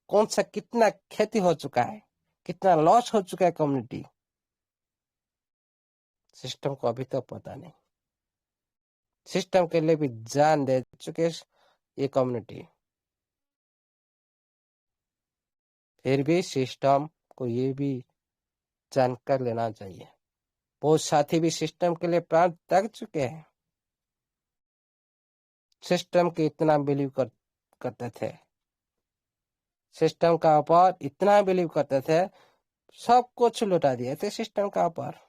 S1: कौन सा कितना क्षति हो चुका है, कितना लॉस हो चुका है कम्युनिटी, सिस्टम को अभी तक पता नहीं। सिस्टम के लिए भी जान दे चुके ये कम्युनिटी। फिर भी सिस्टम को ये भी जानकर लेना चाहिए। बहुत साथी भी सिस्टम के लिए प्राण त्याग चुके हैं। सिस्टम के इतना बिलीव करते थे, सिस्टम का ऊपर इतना बिलीव करते थे, सब कुछ लुटा दिए थे सिस्टम का ऊपर।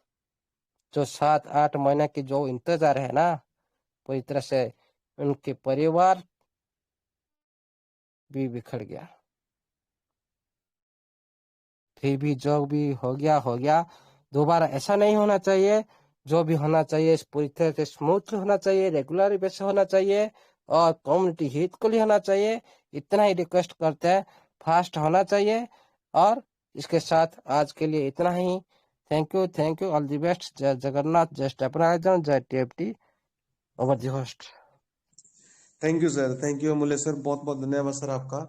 S1: जो 7-8 महीने की जो इंतजार है ना, पूरी तरह से उनके परिवार भी बिखर गया। फिर भी जो भी हो गया। दोबारा ऐसा नहीं होना चाहिए। जो भी होना चाहिए पूरी तरह से स्मूथ होना चाहिए, रेगुलर बेस होना चाहिए और कम्युनिटी हित को लिए होना चाहिए। इतना ही रिक्वेस्ट करते हैं, फास्ट होना चाहिए। और इसके साथ आज के लिए इतना ही। Thank you, all the best. जय जगन्नाथ, जय स्टेपनाइजर, जय TFT। Over the host.
S5: Thank you sir, thank you Amulya sir, बहुत बहुत धन्यवाद सर आपका।